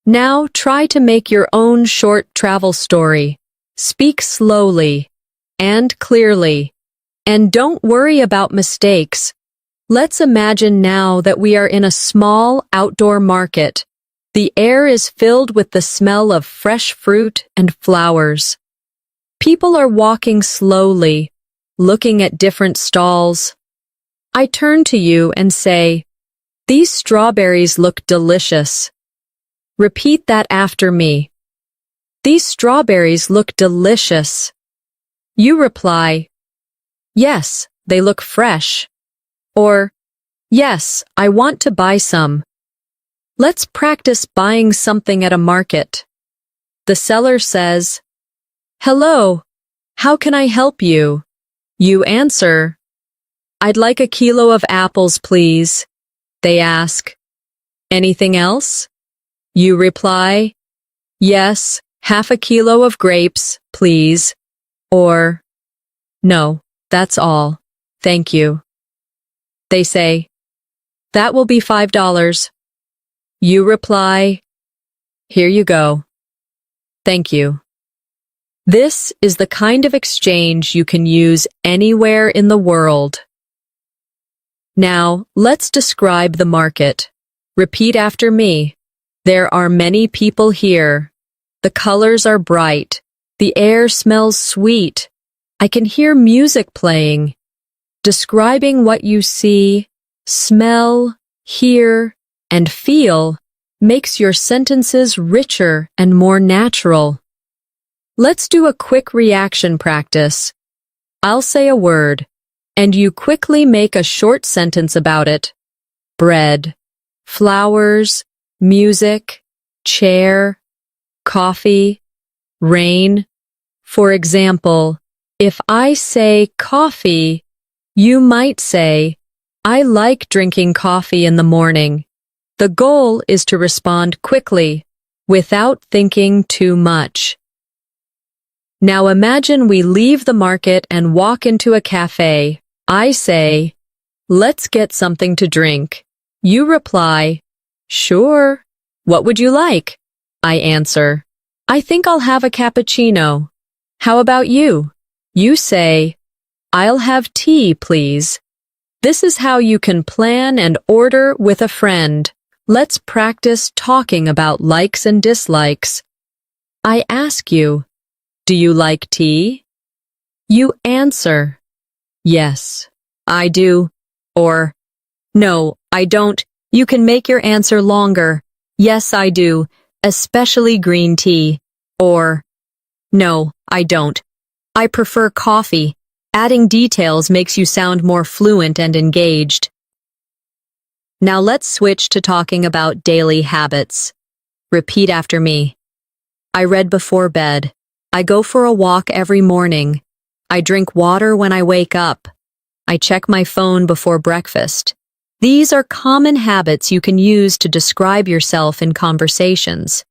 Now try to make your own short travel story. Speak slowly and clearly. And don't worry about mistakes. Let's imagine now that we are in a small outdoor market. The air is filled with the smell of fresh fruit and flowers. People are walking slowly, looking at different stalls. I turn to you and say, These strawberries look delicious. Repeat that after me. These strawberries look delicious. You reply, Yes, they look fresh. Or, yes, I want to buy some. Let's practice buying something at a market. The seller says, hello, how can I help you? You answer, I'd like a kilo of apples, please. They ask, anything else? You reply, yes, half a kilo of grapes, please. Or, no, that's all. Thank you. They say, that will be $5. You reply, here you go. Thank you. This is the kind of exchange you can use anywhere in the world. Now, let's describe the market. Repeat after me. There are many people here. The colors are bright. The air smells sweet. I can hear music playing. Describing what you see, smell, hear, and feel makes your sentences richer and more natural. Let's do a quick reaction practice. I'll say a word, and you quickly make a short sentence about it. Bread, flowers, music, chair, coffee, rain. For example, if I say coffee, you might say, I like drinking coffee in the morning. The goal is to respond quickly, without thinking too much. Now imagine we leave the market and walk into a cafe. I say, let's get something to drink. You reply, sure. What would you like? I answer, I think I'll have a cappuccino. How about you? You say, I'll have tea, please. This is how you can plan and order with a friend. Let's practice talking about likes and dislikes. I ask you, do you like tea? You answer, yes, I do. Or, no, I don't. You can make your answer longer. Yes, I do, especially green tea. Or, no, I don't. I prefer coffee. Adding details makes you sound more fluent and engaged. Now let's switch to talking about daily habits. Repeat after me. I read before bed. I go for a walk every morning. I drink water when I wake up. I check my phone before breakfast. These are common habits you can use to describe yourself in conversations.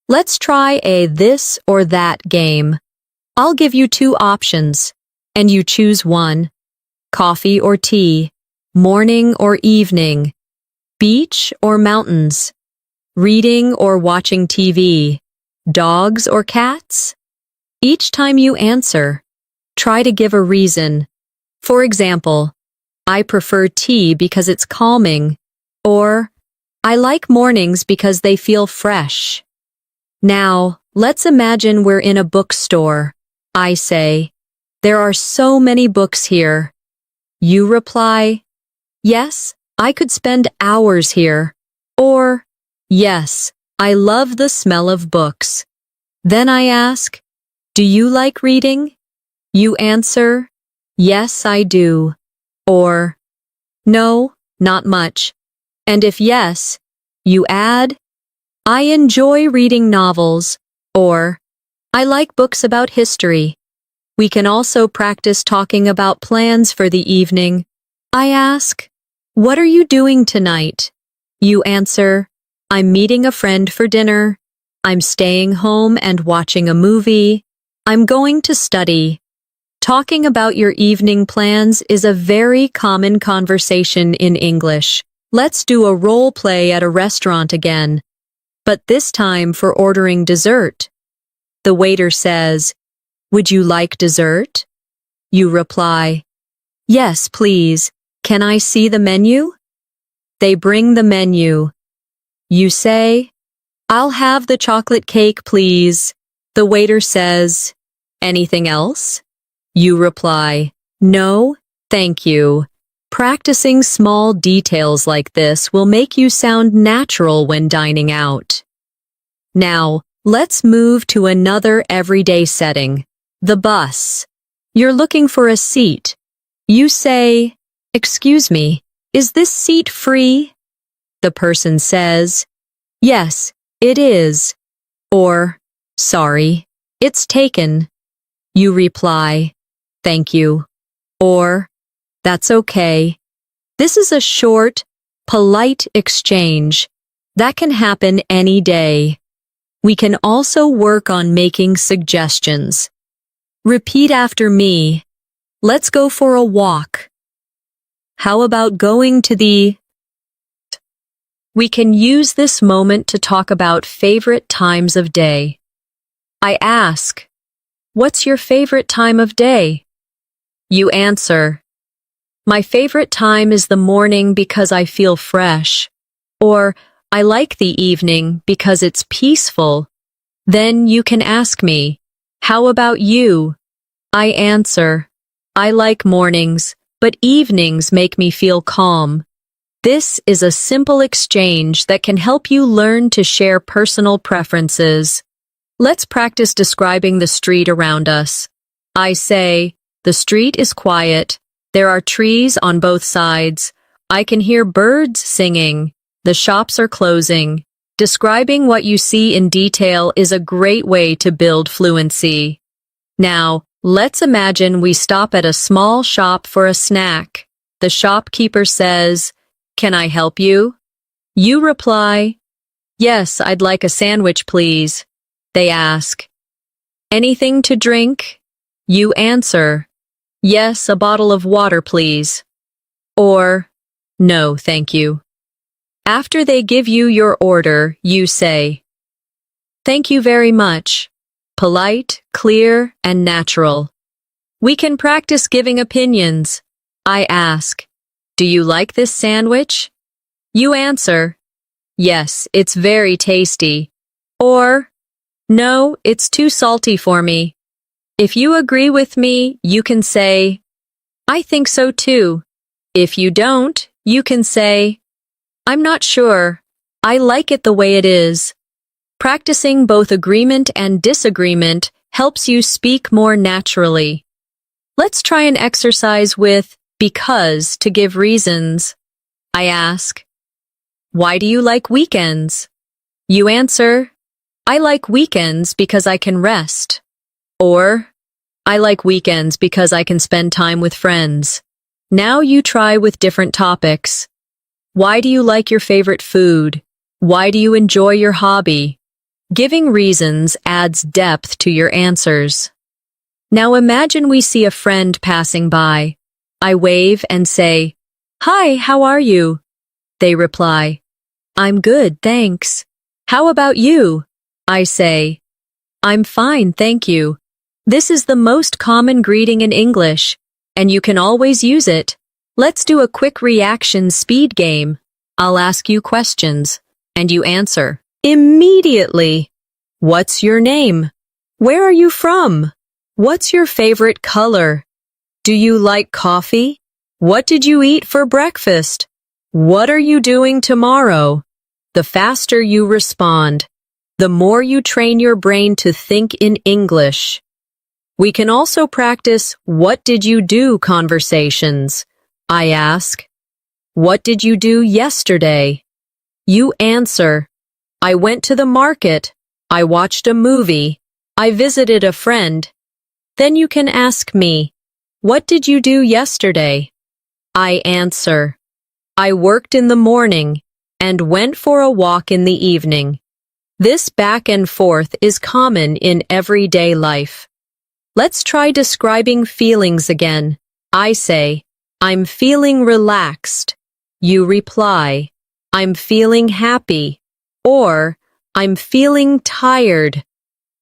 Let's try a this or that game. I'll give you two options, and you choose one. Coffee or tea, morning or evening, beach or mountains, reading or watching TV, dogs or cats? Each time you answer, try to give a reason. For example, I prefer tea because it's calming, or I like mornings because they feel fresh. Now, let's imagine we're in a bookstore. I say, there are so many books here. You reply, yes, I could spend hours here. Or, yes, I love the smell of books. Then I ask, do you like reading? You answer, yes, I do. Or, no, not much. And if yes, you add, I enjoy reading novels. Or, I like books about history. We can also practice talking about plans for the evening. I ask, what are you doing tonight? You answer, I'm meeting a friend for dinner. I'm staying home and watching a movie. I'm going to study. Talking about your evening plans is a very common conversation in English. Let's do a role play at a restaurant again, but this time for ordering dessert. The waiter says, would you like dessert? You reply, yes, please. Can I see the menu? They bring the menu. You say, I'll have the chocolate cake, please. The waiter says, anything else? You reply, no, thank you. Practicing small details like this will make you sound natural when dining out. Now, let's move to another everyday setting, the bus. You're looking for a seat. You say, "Excuse me, is this seat free?" The person says, "Yes, it is." Or, "Sorry, it's taken." You reply, "Thank you." Or, "That's okay." This is a short, polite exchange that can happen any day. We can also work on making suggestions. Repeat after me. Let's go for a walk. How about going to the... We can use this moment to talk about favorite times of day. I ask, "What's your favorite time of day?" You answer, "My favorite time is the morning because I feel fresh." Or, "I like the evening because it's peaceful." Then you can ask me, "How about you?" I answer, "I like mornings, but evenings make me feel calm." This is a simple exchange that can help you learn to share personal preferences. Let's practice describing the street around us. I say, "The street is quiet. There are trees on both sides. I can hear birds singing. The shops are closing." Describing what you see in detail is a great way to build fluency. Now, let's imagine we stop at a small shop for a snack. The shopkeeper says, "Can I help you?" You reply, "Yes, I'd like a sandwich, please." They ask, "Anything to drink?" You answer, "Yes, a bottle of water, please." Or, "No, thank you." After they give you your order, you say, "Thank you very much." Polite, clear, and natural. We can practice giving opinions. I ask, "Do you like this sandwich?" You answer, "Yes, it's very tasty." Or, "No, it's too salty for me." If you agree with me, you can say, "I think so too." If you don't, you can say, "I'm not sure. I like it the way it is." Practicing both agreement and disagreement helps you speak more naturally. Let's try an exercise with because to give reasons. I ask, "Why do you like weekends?" You answer, "I like weekends because I can rest." Or, "I like weekends because I can spend time with friends." Now you try with different topics. Why do you like your favorite food? Why do you enjoy your hobby? Giving reasons adds depth to your answers. Now imagine we see a friend passing by. I wave and say, "Hi, how are you?" They reply, "I'm good, thanks." "How about you?" I say, "I'm fine, thank you." This is the most common greeting in English, and you can always use it. Let's do a quick reaction speed game. I'll ask you questions, and you answer immediately. What's your name? Where are you from? What's your favorite color? Do you like coffee? What did you eat for breakfast? What are you doing tomorrow? The faster you respond, the more you train your brain to think in English. We can also practice what did you do conversations. I ask, "What did you do yesterday?" You answer, "I went to the market. I watched a movie. I visited a friend." Then you can ask me, "What did you do yesterday?" I answer, "I worked in the morning and went for a walk in the evening." This back and forth is common in everyday life. Let's try describing feelings again. I say, "I'm feeling relaxed." You reply, "I'm feeling happy." Or, "I'm feeling tired."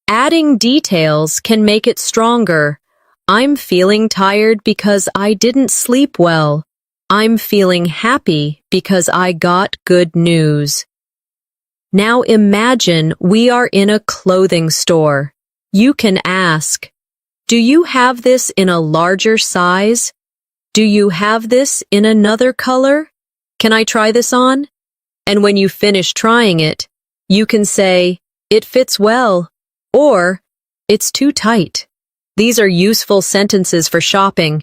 Adding details can make it stronger. I'm feeling tired because I didn't sleep well. I'm feeling happy because I got good news. Now imagine we are in a clothing store. You can ask, "Do you have this in a larger size? Do you have this in another color? Can I try this on?" And when you finish trying it, you can say, "It fits well," or "It's too tight." These are useful sentences for shopping.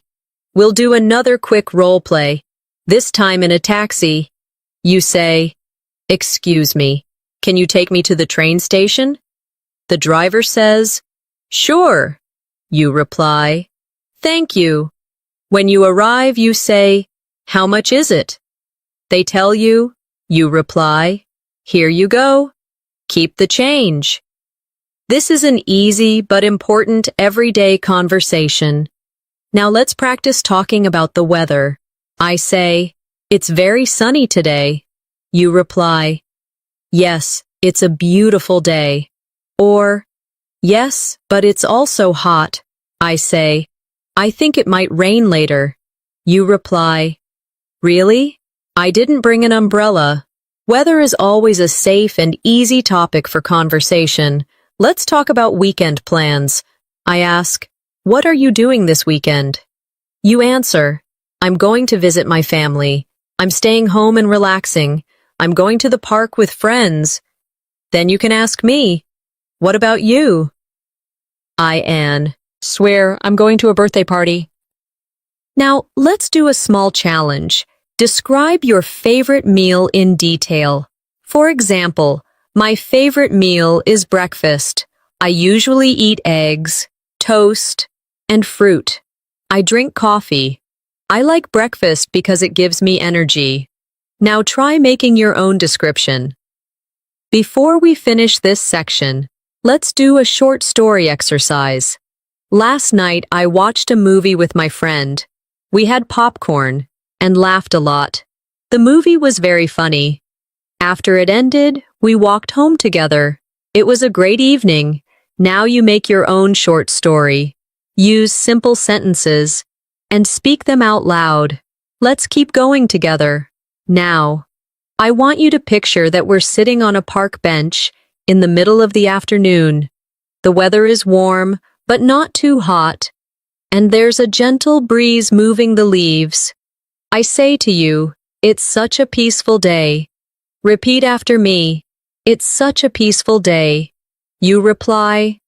We'll do another quick role play, this time in a taxi. You say, "Excuse me, can you take me to the train station?" The driver says, "Sure." You reply, "Thank you." When you arrive, you say, "How much is it?" They tell you, you reply, "Here you go. Keep the change." This is an easy but important everyday conversation. Now let's practice talking about the weather. I say, "It's very sunny today." You reply, "Yes, it's a beautiful day." Or, "Yes, but it's also hot." I say, "I think it might rain later." You reply, "Really? I didn't bring an umbrella." Weather is always a safe and easy topic for conversation. Let's talk about weekend plans. I ask, "What are you doing this weekend?" You answer, "I'm going to visit my family. I'm staying home and relaxing. I'm going to the park with friends." Then you can ask me, "What about you?" I swear I'm going to a birthday party. Now, let's do a small challenge. Describe your favorite meal in detail. For example, my favorite meal is breakfast. I usually eat eggs, toast, and fruit. I drink coffee. I like breakfast because it gives me energy. Now try making your own description. Before we finish this section, let's do a short story exercise. Last night I watched a movie with my friend. We had popcorn and laughed a lot. The movie was very funny. After it ended, we walked home together. It was a great evening. Now you make your own short story. Use simple sentences and speak them out loud. Let's keep going together. Now, I want you to picture that we're sitting on a park bench in the middle of the afternoon. The weather is warm, but not too hot, and there's a gentle breeze moving the leaves. I say to you, "It's such a peaceful day." Repeat after me, "It's such a peaceful day." You reply,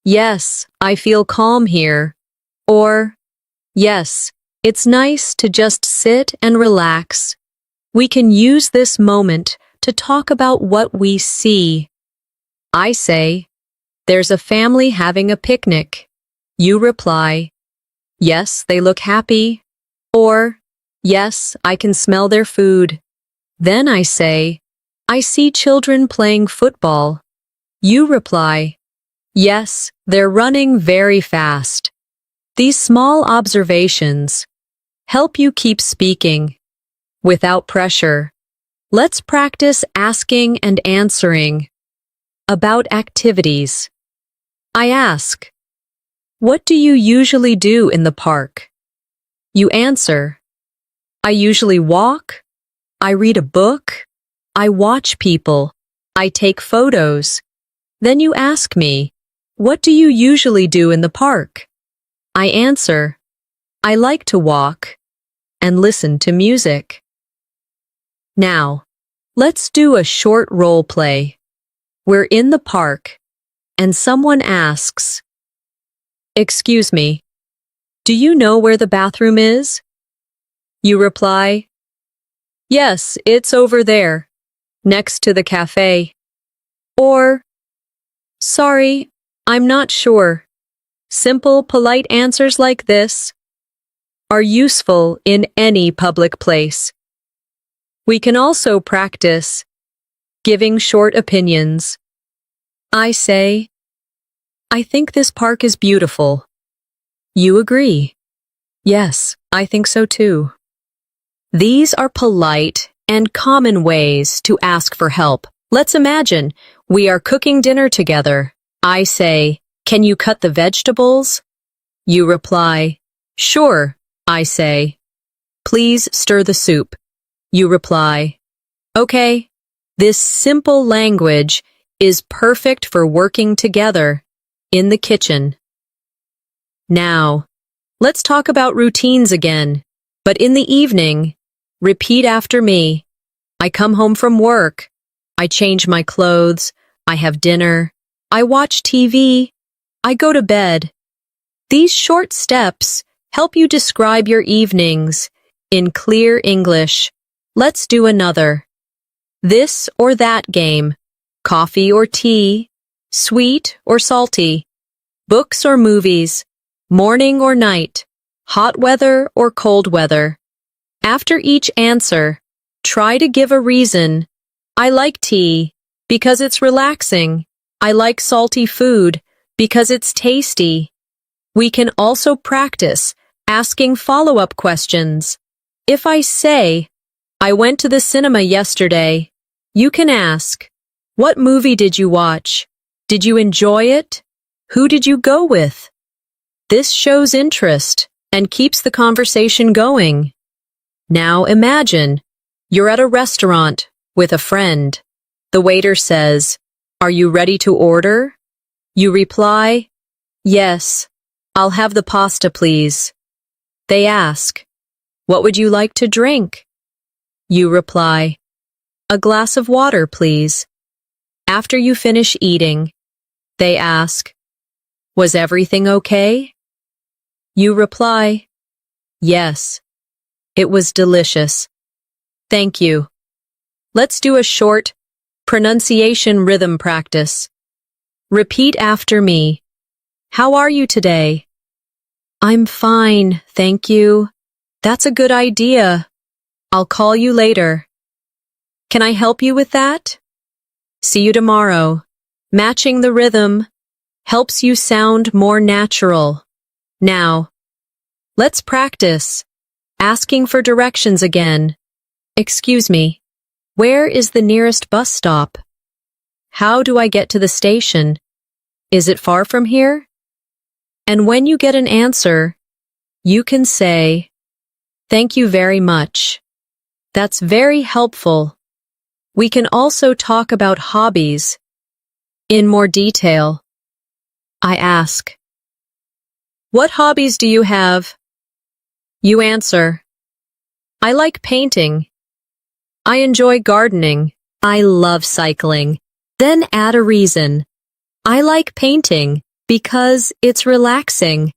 "Yes, I feel calm here." Or, "Yes, it's nice to just sit and relax." We can use this moment to talk about what we see. I say, "There's a family having a picnic." You reply, "Yes, they look happy." Or, "Yes, I can smell their food." Then I say, "I see children playing football." You reply, "Yes, they're running very fast." These small observations help you keep speaking without pressure. Let's practice asking and answering about activities. I ask, "What do you usually do in the park?" You answer, "I usually walk, I read a book, I watch people, I take photos." Then you ask me, "What do you usually do in the park?" I answer, "I like to walk and listen to music." Now, let's do a short role play. We're in the park, and someone asks, "Excuse me, do you know where the bathroom is?" You reply, "Yes, it's over there, next to the cafe." Or, "Sorry, I'm not sure." Simple, polite answers like this are useful in any public place. We can also practice giving short opinions. I say, "I think this park is beautiful." You agree. "Yes, I think so too." These are polite and common ways to ask for help. Let's imagine we are cooking dinner together. I say, "Can you cut the vegetables?" You reply, "Sure." I say, "Please stir the soup." You reply, "Okay." This simple language is perfect for working together in the kitchen. Now, let's talk about routines again. But in the evening, repeat after me. I come home from work. I change my clothes. I have dinner. I watch TV. I go to bed. These short steps help you describe your evenings in clear English. Let's do another. This or that game. Coffee or tea. Sweet or salty. Books or movies. Morning or night. Hot weather or cold weather. After each answer, try to give a reason. I like tea because it's relaxing. I like salty food because it's tasty. We can also practice asking follow-up questions. If I say, I went to the cinema yesterday, you can ask, what movie did you watch? Did you enjoy it? Who did you go with? This shows interest and keeps the conversation going. Now imagine, you're at a restaurant with a friend. The waiter says, are you ready to order? You reply, yes, I'll have the pasta please. They ask, what would you like to drink? You reply, a glass of water please. After you finish eating, they ask, was everything okay? You reply, yes, it was delicious. Thank you. Let's do a short pronunciation rhythm practice. Repeat after me. How are you today? I'm fine, thank you. That's a good idea. I'll call you later. Can I help you with that? See you tomorrow. Matching the rhythm helps you sound more natural. Now, let's practice asking for directions again. Excuse me, where is the nearest bus stop? How do I get to the station? Is it far from here? And when you get an answer, you can say, thank you very much. That's very helpful. We can also talk about hobbies in more detail. I ask, what hobbies do you have? You answer, I like painting. I enjoy gardening. I love cycling. Then add a reason. I like painting because it's relaxing.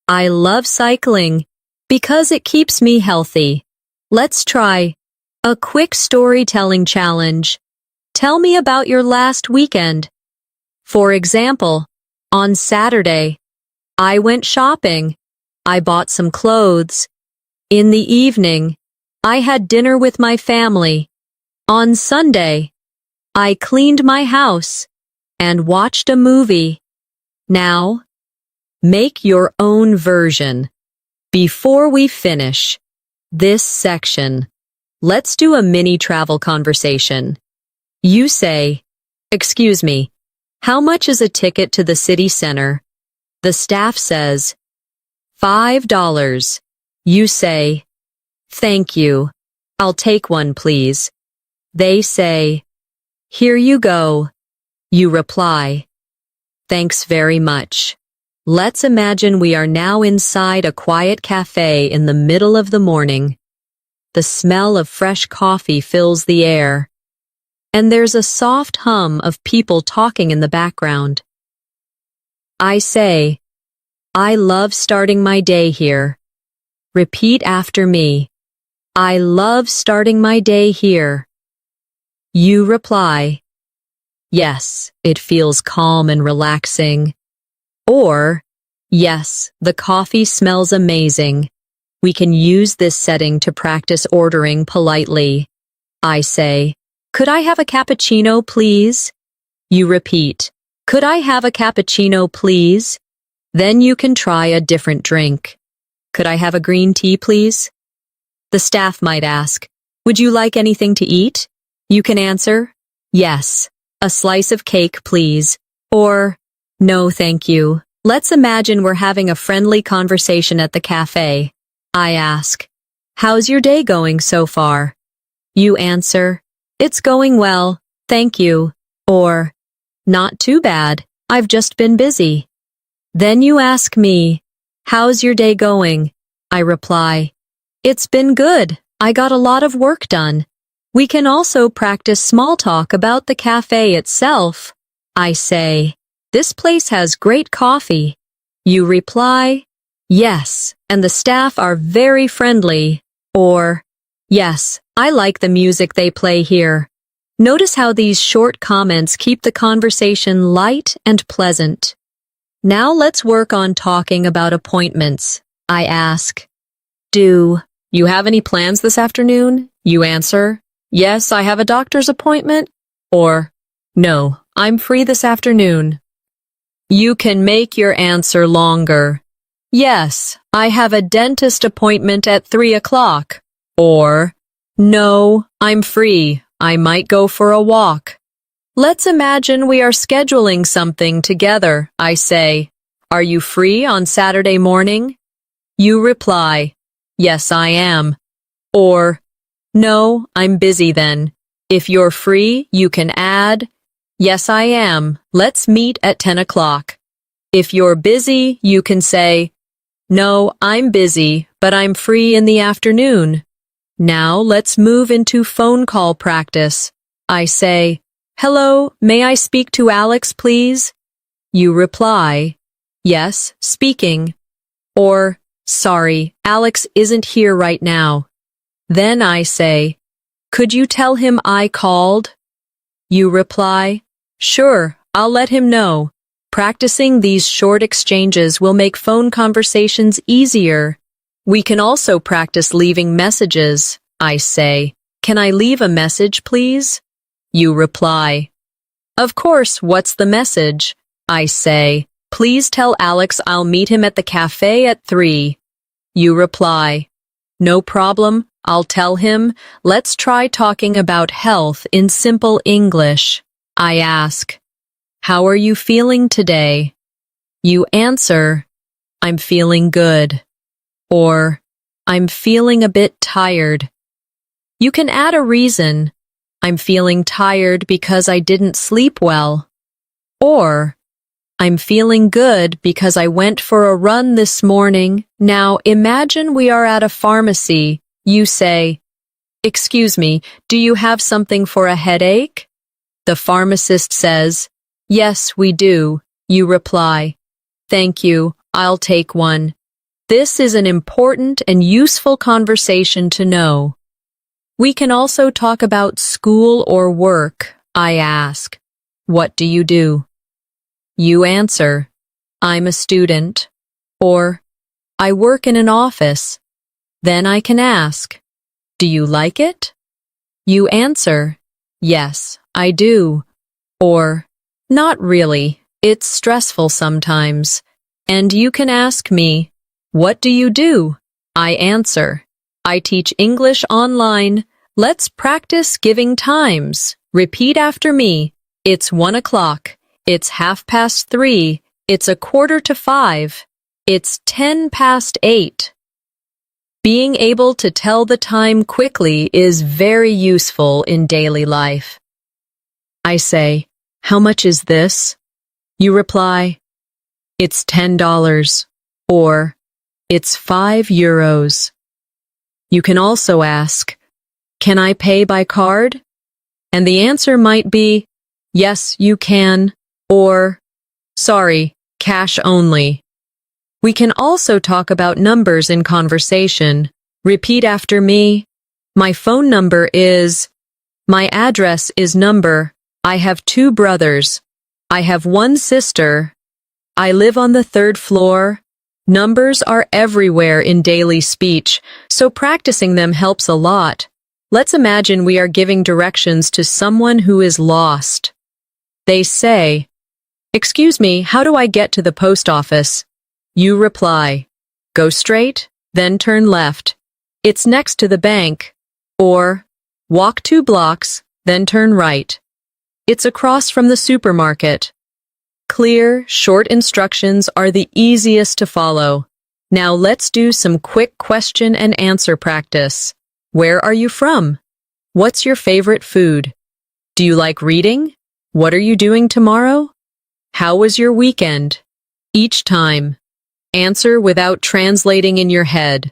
I love cycling because it keeps me healthy. Let's try a quick storytelling challenge. Tell me about your last weekend. For example, on Saturday, I went shopping. I bought some clothes. In the evening, I had dinner with my family. On Sunday, I cleaned my house and watched a movie. Now, make your own version. Before we finish this section, let's do a mini travel conversation. You say, excuse me, how much is a ticket to the city center? The staff says, $5. You say, thank you. I'll take one, please. They say, here you go. You reply, thanks very much. Let's imagine we are now inside a quiet cafe in the middle of the morning. The smell of fresh coffee fills the air, and there's a soft hum of people talking in the background. I say, I love starting my day here. Repeat after me. I love starting my day here. You reply, yes, it feels calm and relaxing. Or, yes, the coffee smells amazing. We can use this setting to practice ordering politely. I say, could I have a cappuccino, please? You repeat, could I have a cappuccino, please? Then you can try a different drink. Could I have a green tea, please? The staff might ask, would you like anything to eat? You can answer, yes, a slice of cake, please. Or, no, thank you. Let's imagine we're having a friendly conversation at the cafe. I ask, how's your day going so far? You answer, it's going well, thank you. Or, not too bad, I've just been busy. Then you ask me, how's your day going? I reply, it's been good, I got a lot of work done. We can also practice small talk about the cafe itself. I say, this place has great coffee. You reply, Yes, and the staff are very friendly. Or, yes, I like the music they play here. Notice how these short comments keep the conversation light and pleasant. Now let's work on talking about appointments. I ask, do you have any plans this afternoon? You answer, yes, I have a doctor's appointment. Or, no, I'm free this afternoon. You can make your answer longer. Yes, I have a dentist appointment at 3 o'clock. Or, no, I'm free. I might go for a walk. Let's imagine we are scheduling something together. I say, are you free on Saturday morning? You reply, yes, I am. Or, no, I'm busy then. If you're free, you can add, yes, I am. Let's meet at 10 o'clock. If you're busy, you can say, no, I'm busy, but I'm free in the afternoon. Now let's move into phone call practice. I say, hello, may I speak to Alex, please? You reply, yes, speaking. Or, sorry, Alex isn't here right now. Then I say, could you tell him I called? You reply, sure, I'll let him know. Practicing these short exchanges will make phone conversations easier. We can also practice leaving messages. I say, can I leave a message, please? You reply, of course, what's the message? I say, please tell Alex I'll meet him at the cafe at 3. You reply, no problem, I'll tell him. Let's try talking about health in simple English. I ask, how are you feeling today? You answer, I'm feeling good. Or, I'm feeling a bit tired. You can add a reason. I'm feeling tired because I didn't sleep well. Or, I'm feeling good because I went for a run this morning. Now imagine we are at a pharmacy. You say, excuse me, do you have something for a headache? The pharmacist says, yes, we do. You reply, thank you, I'll take one. This is an important and useful conversation to know. We can also talk about school or work. I ask, what do you do? You answer, I'm a student. Or, I work in an office. Then I can ask, do you like it? You answer, yes, I do. Or, not really, it's stressful sometimes. And you can ask me, what do you do? I answer, I teach English online. Let's practice giving times. Repeat after me. It's 1 o'clock. It's 3:30. It's 4:45. It's 8:10. Being able to tell the time quickly is very useful in daily life. I say, how much is this? You reply, it's $10. Or, it's €5. You can also ask, can I pay by card? And the answer might be, yes, you can. Or, sorry, cash only. We can also talk about numbers in conversation. Repeat after me. My phone number is. My address is number. I have 2 brothers. I have 1 sister. I live on the 3rd floor. Numbers are everywhere in daily speech, so practicing them helps a lot. Let's imagine we are giving directions to someone who is lost. They say, excuse me, how do I get to the post office? You reply, go straight, then turn left. It's next to the bank. Or, walk 2 blocks, then turn right. It's across from the supermarket. Clear, short instructions are the easiest to follow. Now let's do some quick question and answer practice. Where are you from? What's your favorite food? Do you like reading? What are you doing tomorrow? How was your weekend? Each time, answer without translating in your head.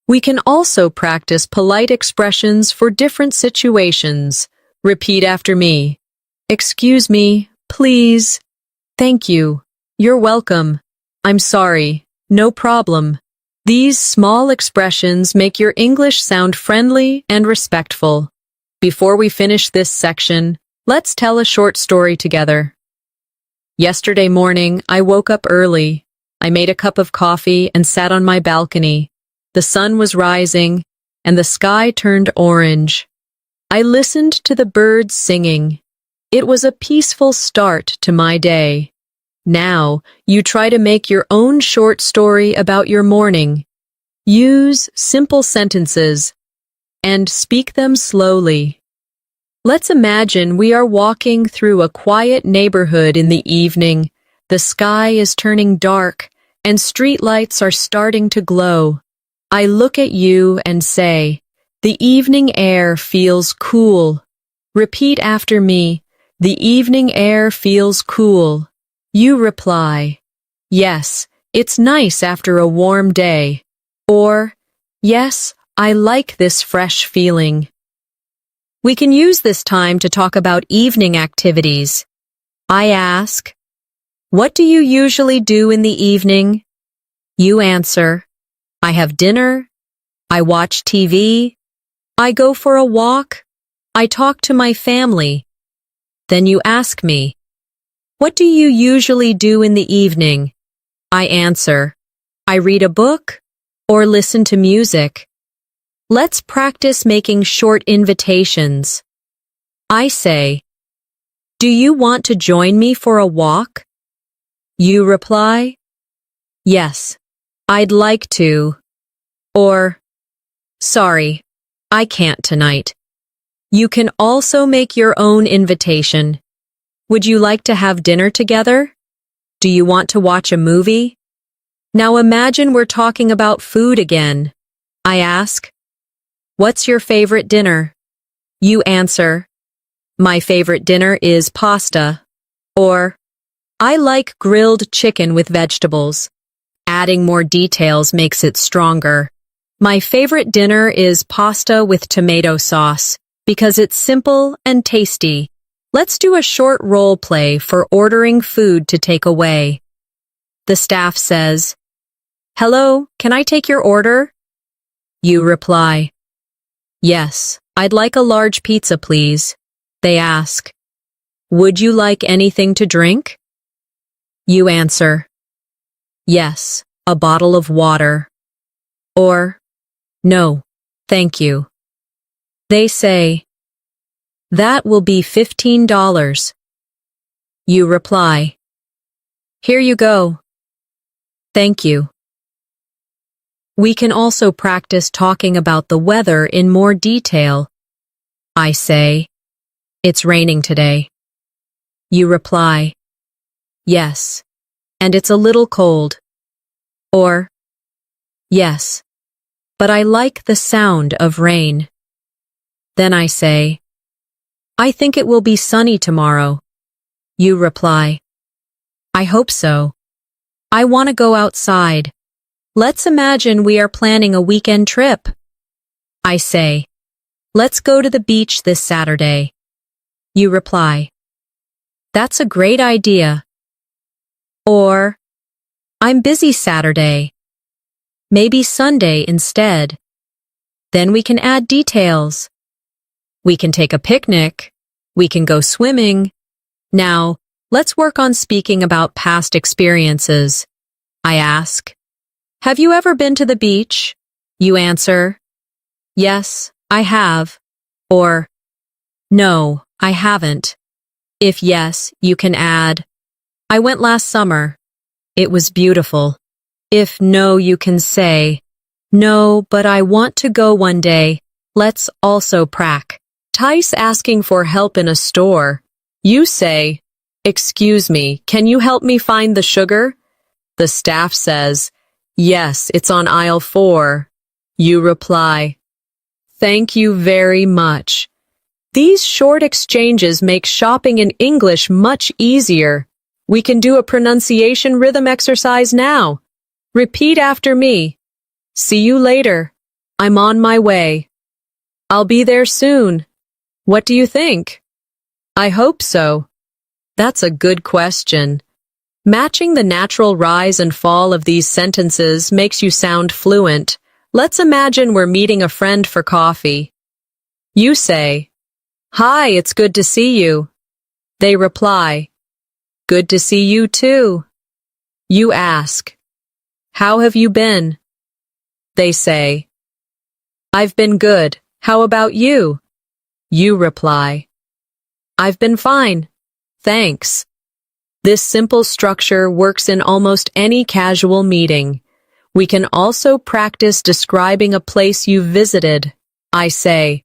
We can also practice polite expressions for different situations. Repeat after me. Excuse me, please. Thank you. You're welcome. I'm sorry. No problem. These small expressions make your English sound friendly and respectful. Before we finish this section, let's tell a short story together. Yesterday morning, I woke up early. I made a cup of coffee and sat on my balcony. The sun was rising, and the sky turned orange. I listened to the birds singing. It was a peaceful start to my day. Now, you try to make your own short story about your morning. Use simple sentences and speak them slowly. Let's imagine we are walking through a quiet neighborhood in the evening. The sky is turning dark, and streetlights are starting to glow. I look at you and say, "The evening air feels cool." Repeat after me, "The evening air feels cool." You reply, "Yes, it's nice after a warm day." Or, "Yes, I like this fresh feeling." We can use this time to talk about evening activities. I ask, "What do you usually do in the evening?" You answer, "I have dinner, I watch TV, I go for a walk, I talk to my family." Then you ask me, "What do you usually do in the evening?" I answer, "I read a book or listen to music." Let's practice making short invitations. I say, "Do you want to join me for a walk?" You reply, "Yes, I'd like to." Or, "Sorry, I can't tonight." You can also make your own invitation. Would you like to have dinner together? Do you want to watch a movie? Now imagine we're talking about food again. I ask, "What's your favorite dinner?" You answer, "My favorite dinner is pasta." Or, "I like grilled chicken with vegetables." Adding more details makes it stronger. My favorite dinner is pasta with tomato sauce because it's simple and tasty. Let's do a short role play for ordering food to take away. The staff says, "Hello, can I take your order?" You reply, "Yes, I'd like a large pizza, please." They ask, "Would you like anything to drink?" You answer, "Yes, a bottle of water." Or, "No, thank you." They say, "That will be $15. You reply, "Here you go." Thank you. We can also practice talking about the weather in more detail. I say, "It's raining today." You reply, "Yes, and it's a little cold." Or, "Yes, but I like the sound of rain." Then I say, "I think it will be sunny tomorrow." You reply, "I hope so. I want to go outside." Let's imagine we are planning a weekend trip. I say, "Let's go to the beach this Saturday." You reply, "That's a great idea." Or, "I'm busy Saturday. Maybe Sunday instead." Then we can add details. We can take a picnic. We can go swimming. Now, let's work on speaking about past experiences. I ask, "Have you ever been to the beach?" You answer, "Yes, I have." Or, "No, I haven't." If yes, you can add, "I went last summer. It was beautiful." If no, you can say, "No, but I want to go one day." Let's also practice asking for help in a store. You say, "Excuse me, can you help me find the sugar?" The staff says, "Yes, it's on aisle 4. You reply, "Thank you very much." These short exchanges make shopping in English much easier. We can do a pronunciation rhythm exercise now. Repeat after me. "See you later. I'm on my way." "I'll be there soon." "What do you think?" "I hope so." That's a good question. Matching the natural rise and fall of these sentences makes you sound fluent. Let's imagine we're meeting a friend for coffee. You say, "Hi, it's good to see you." They reply, "Good to see you too." You ask, "How have you been?" They say, "I've been good. How about you?" You reply, "I've been fine. Thanks." This simple structure works in almost any casual meeting. We can also practice describing a place you've visited. I say,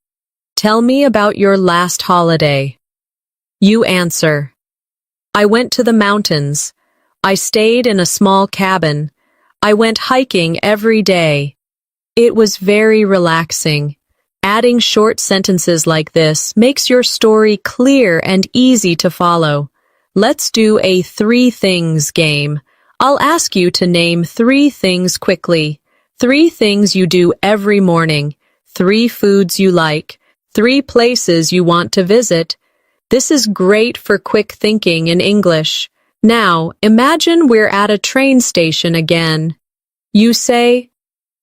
"Tell me about your last holiday." You answer, "I went to the mountains. I stayed in a small cabin. I went hiking every day. It was very relaxing." Adding short sentences like this makes your story clear and easy to follow. Let's do a 3 things game. I'll ask you to name 3 things quickly. 3 things you do every morning. 3 foods you like. 3 places you want to visit. This is great for quick thinking in English. Now, imagine we're at a train station again. You say,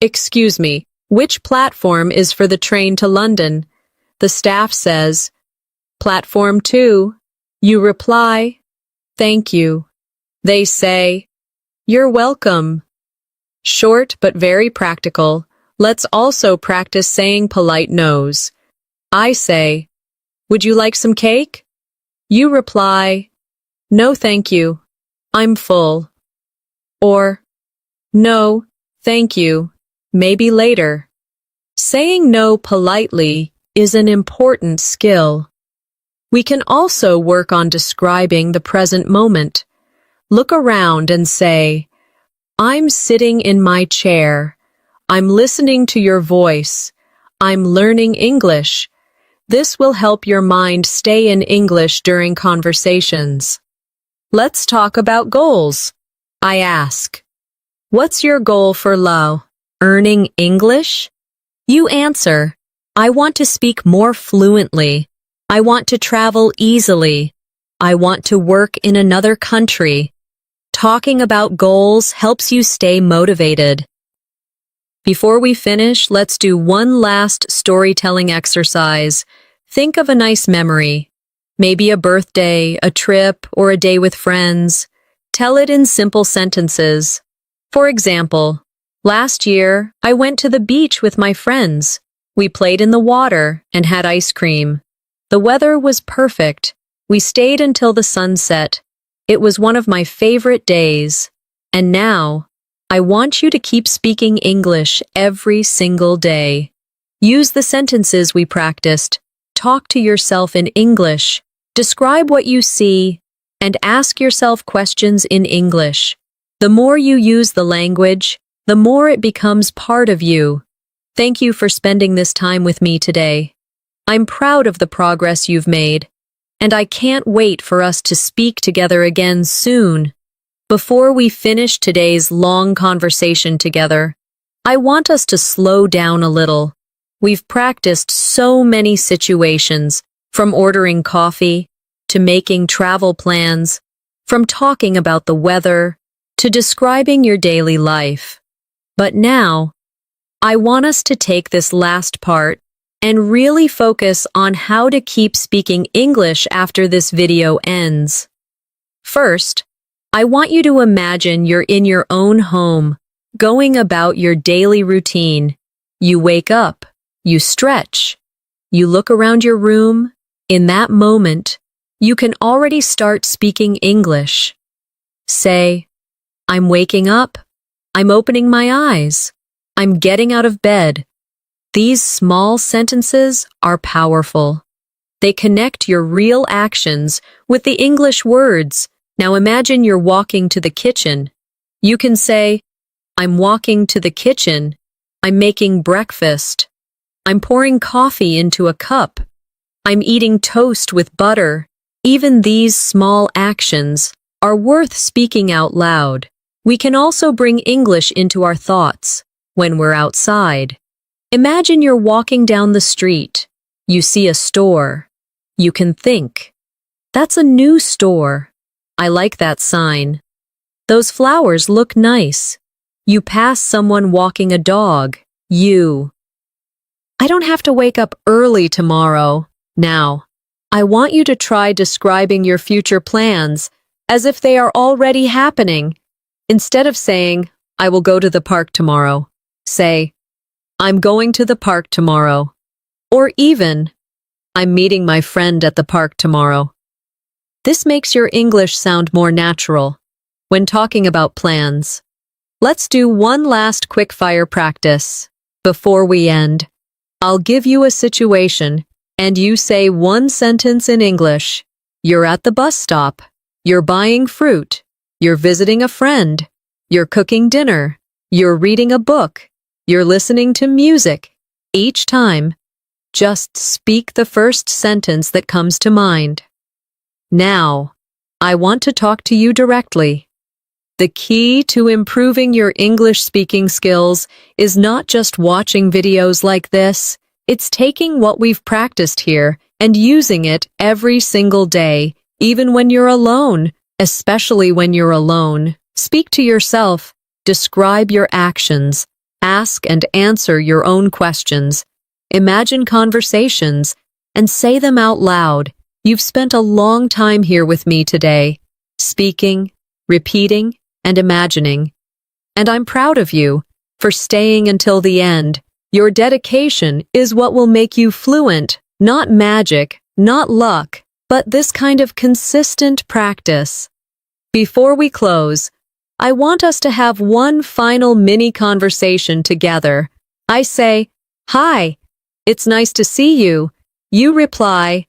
"Excuse me, which platform is for the train to London?" The staff says, "Platform 2. You reply, "Thank you." They say, "You're welcome." Short but very practical. Let's also practice saying polite no's. I say, "Would you like some cake?" You reply, "No, thank you. I'm full." Or, "No, thank you. Maybe later." Saying no politely is an important skill. We can also work on describing the present moment. Look around and say, "I'm sitting in my chair. I'm listening to your voice. I'm learning English." This will help your mind stay in English during conversations. Let's talk about goals. I ask, "What's your goal for Lao? Earning English?" You answer, "I want to speak more fluently. I want to travel easily. I want to work in another country." Talking about goals helps you stay motivated. Before we finish, let's do one last storytelling exercise. Think of a nice memory. Maybe a birthday, a trip, or a day with friends. Tell it in simple sentences. For example, "Last year, I went to the beach with my friends. We played in the water and had ice cream. The weather was perfect. We stayed until the sun set. It was one of my favorite days. And now, I want you to keep speaking English every single day." Use the sentences we practiced. Talk to yourself in English. Describe what you see, and ask yourself questions in English. The more you use the language, the more it becomes part of you. Thank you for spending this time with me today. I'm proud of the progress you've made, and I can't wait for us to speak together again soon. Before we finish today's long conversation together, I want us to slow down a little. We've practiced so many situations, from ordering coffee, to making travel plans, from talking about the weather, to describing your daily life. But now, I want us to take this last part and really focus on how to keep speaking English after this video ends. First, I want you to imagine you're in your own home, going about your daily routine. You wake up, you stretch, you look around your room. In that moment, you can already start speaking English. Say, "I'm waking up. I'm opening my eyes. I'm getting out of bed." These small sentences are powerful. They connect your real actions with the English words. Now imagine you're walking to the kitchen. You can say, "I'm walking to the kitchen. I'm making breakfast. I'm pouring coffee into a cup. I'm eating toast with butter." Even these small actions are worth speaking out loud. We can also bring English into our thoughts when we're outside. Imagine you're walking down the street. You see a store. You can think, "That's a new store. I like that sign." Those flowers look nice. You pass someone walking a dog. You. I don't have to wake up early tomorrow. Now, I want you to try describing your future plans as if they are already happening. Instead of saying, I will go to the park tomorrow, say, I'm going to the park tomorrow. Or even, I'm meeting my friend at the park tomorrow. This makes your English sound more natural when talking about plans. Let's do one last quick-fire practice. Before we end, I'll give you a situation and you say one sentence in English. You're at the bus stop. You're buying fruit. You're visiting a friend. You're cooking dinner. You're reading a book. You're listening to music. Each time, just speak the first sentence that comes to mind. Now, I want to talk to you directly. The key to improving your English speaking skills is not just watching videos like this, it's taking what we've practiced here and using it every single day, even when you're alone, especially when you're alone. Speak to yourself, describe your actions, ask and answer your own questions, imagine conversations, and say them out loud. You've spent a long time here with me today, speaking, repeating, and imagining. And I'm proud of you for staying until the end. Your dedication is what will make you fluent, not magic, not luck, but this kind of consistent practice. Before we close, I want us to have one final mini conversation together. I say, "Hi, it's nice to see you." You reply,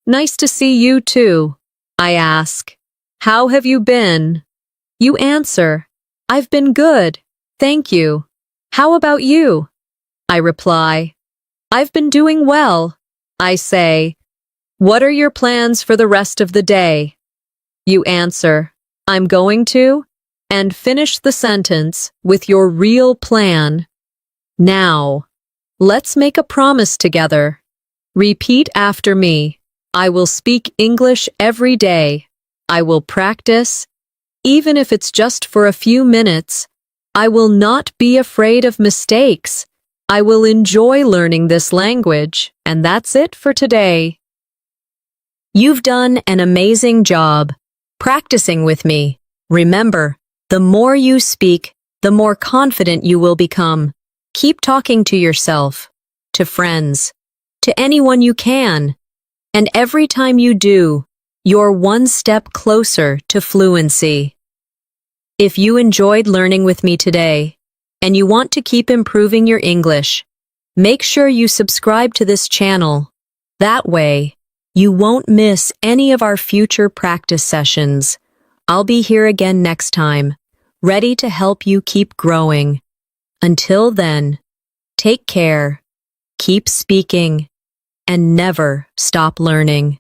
"Nice to see you too." I ask, "How have you been?" You answer, "I've been good, thank you. How about you?" I reply, "I've been doing well." I say, "What are your plans for the rest of the day?" You answer, "I'm going to," and finish the sentence with your real plan. Now, let's make a promise together. Repeat after me. I will speak English every day. I will practice, even if it's just for a few minutes. I will not be afraid of mistakes. I will enjoy learning this language, and that's it for today. You've done an amazing job practicing with me. Remember, the more you speak, the more confident you will become. Keep talking to yourself, to friends, to anyone you can. And every time you do, you're one step closer to fluency. If you enjoyed learning with me today, and you want to keep improving your English, make sure you subscribe to this channel. That way, you won't miss any of our future practice sessions. I'll be here again next time, ready to help you keep growing. Until then, take care, keep speaking, and never stop learning.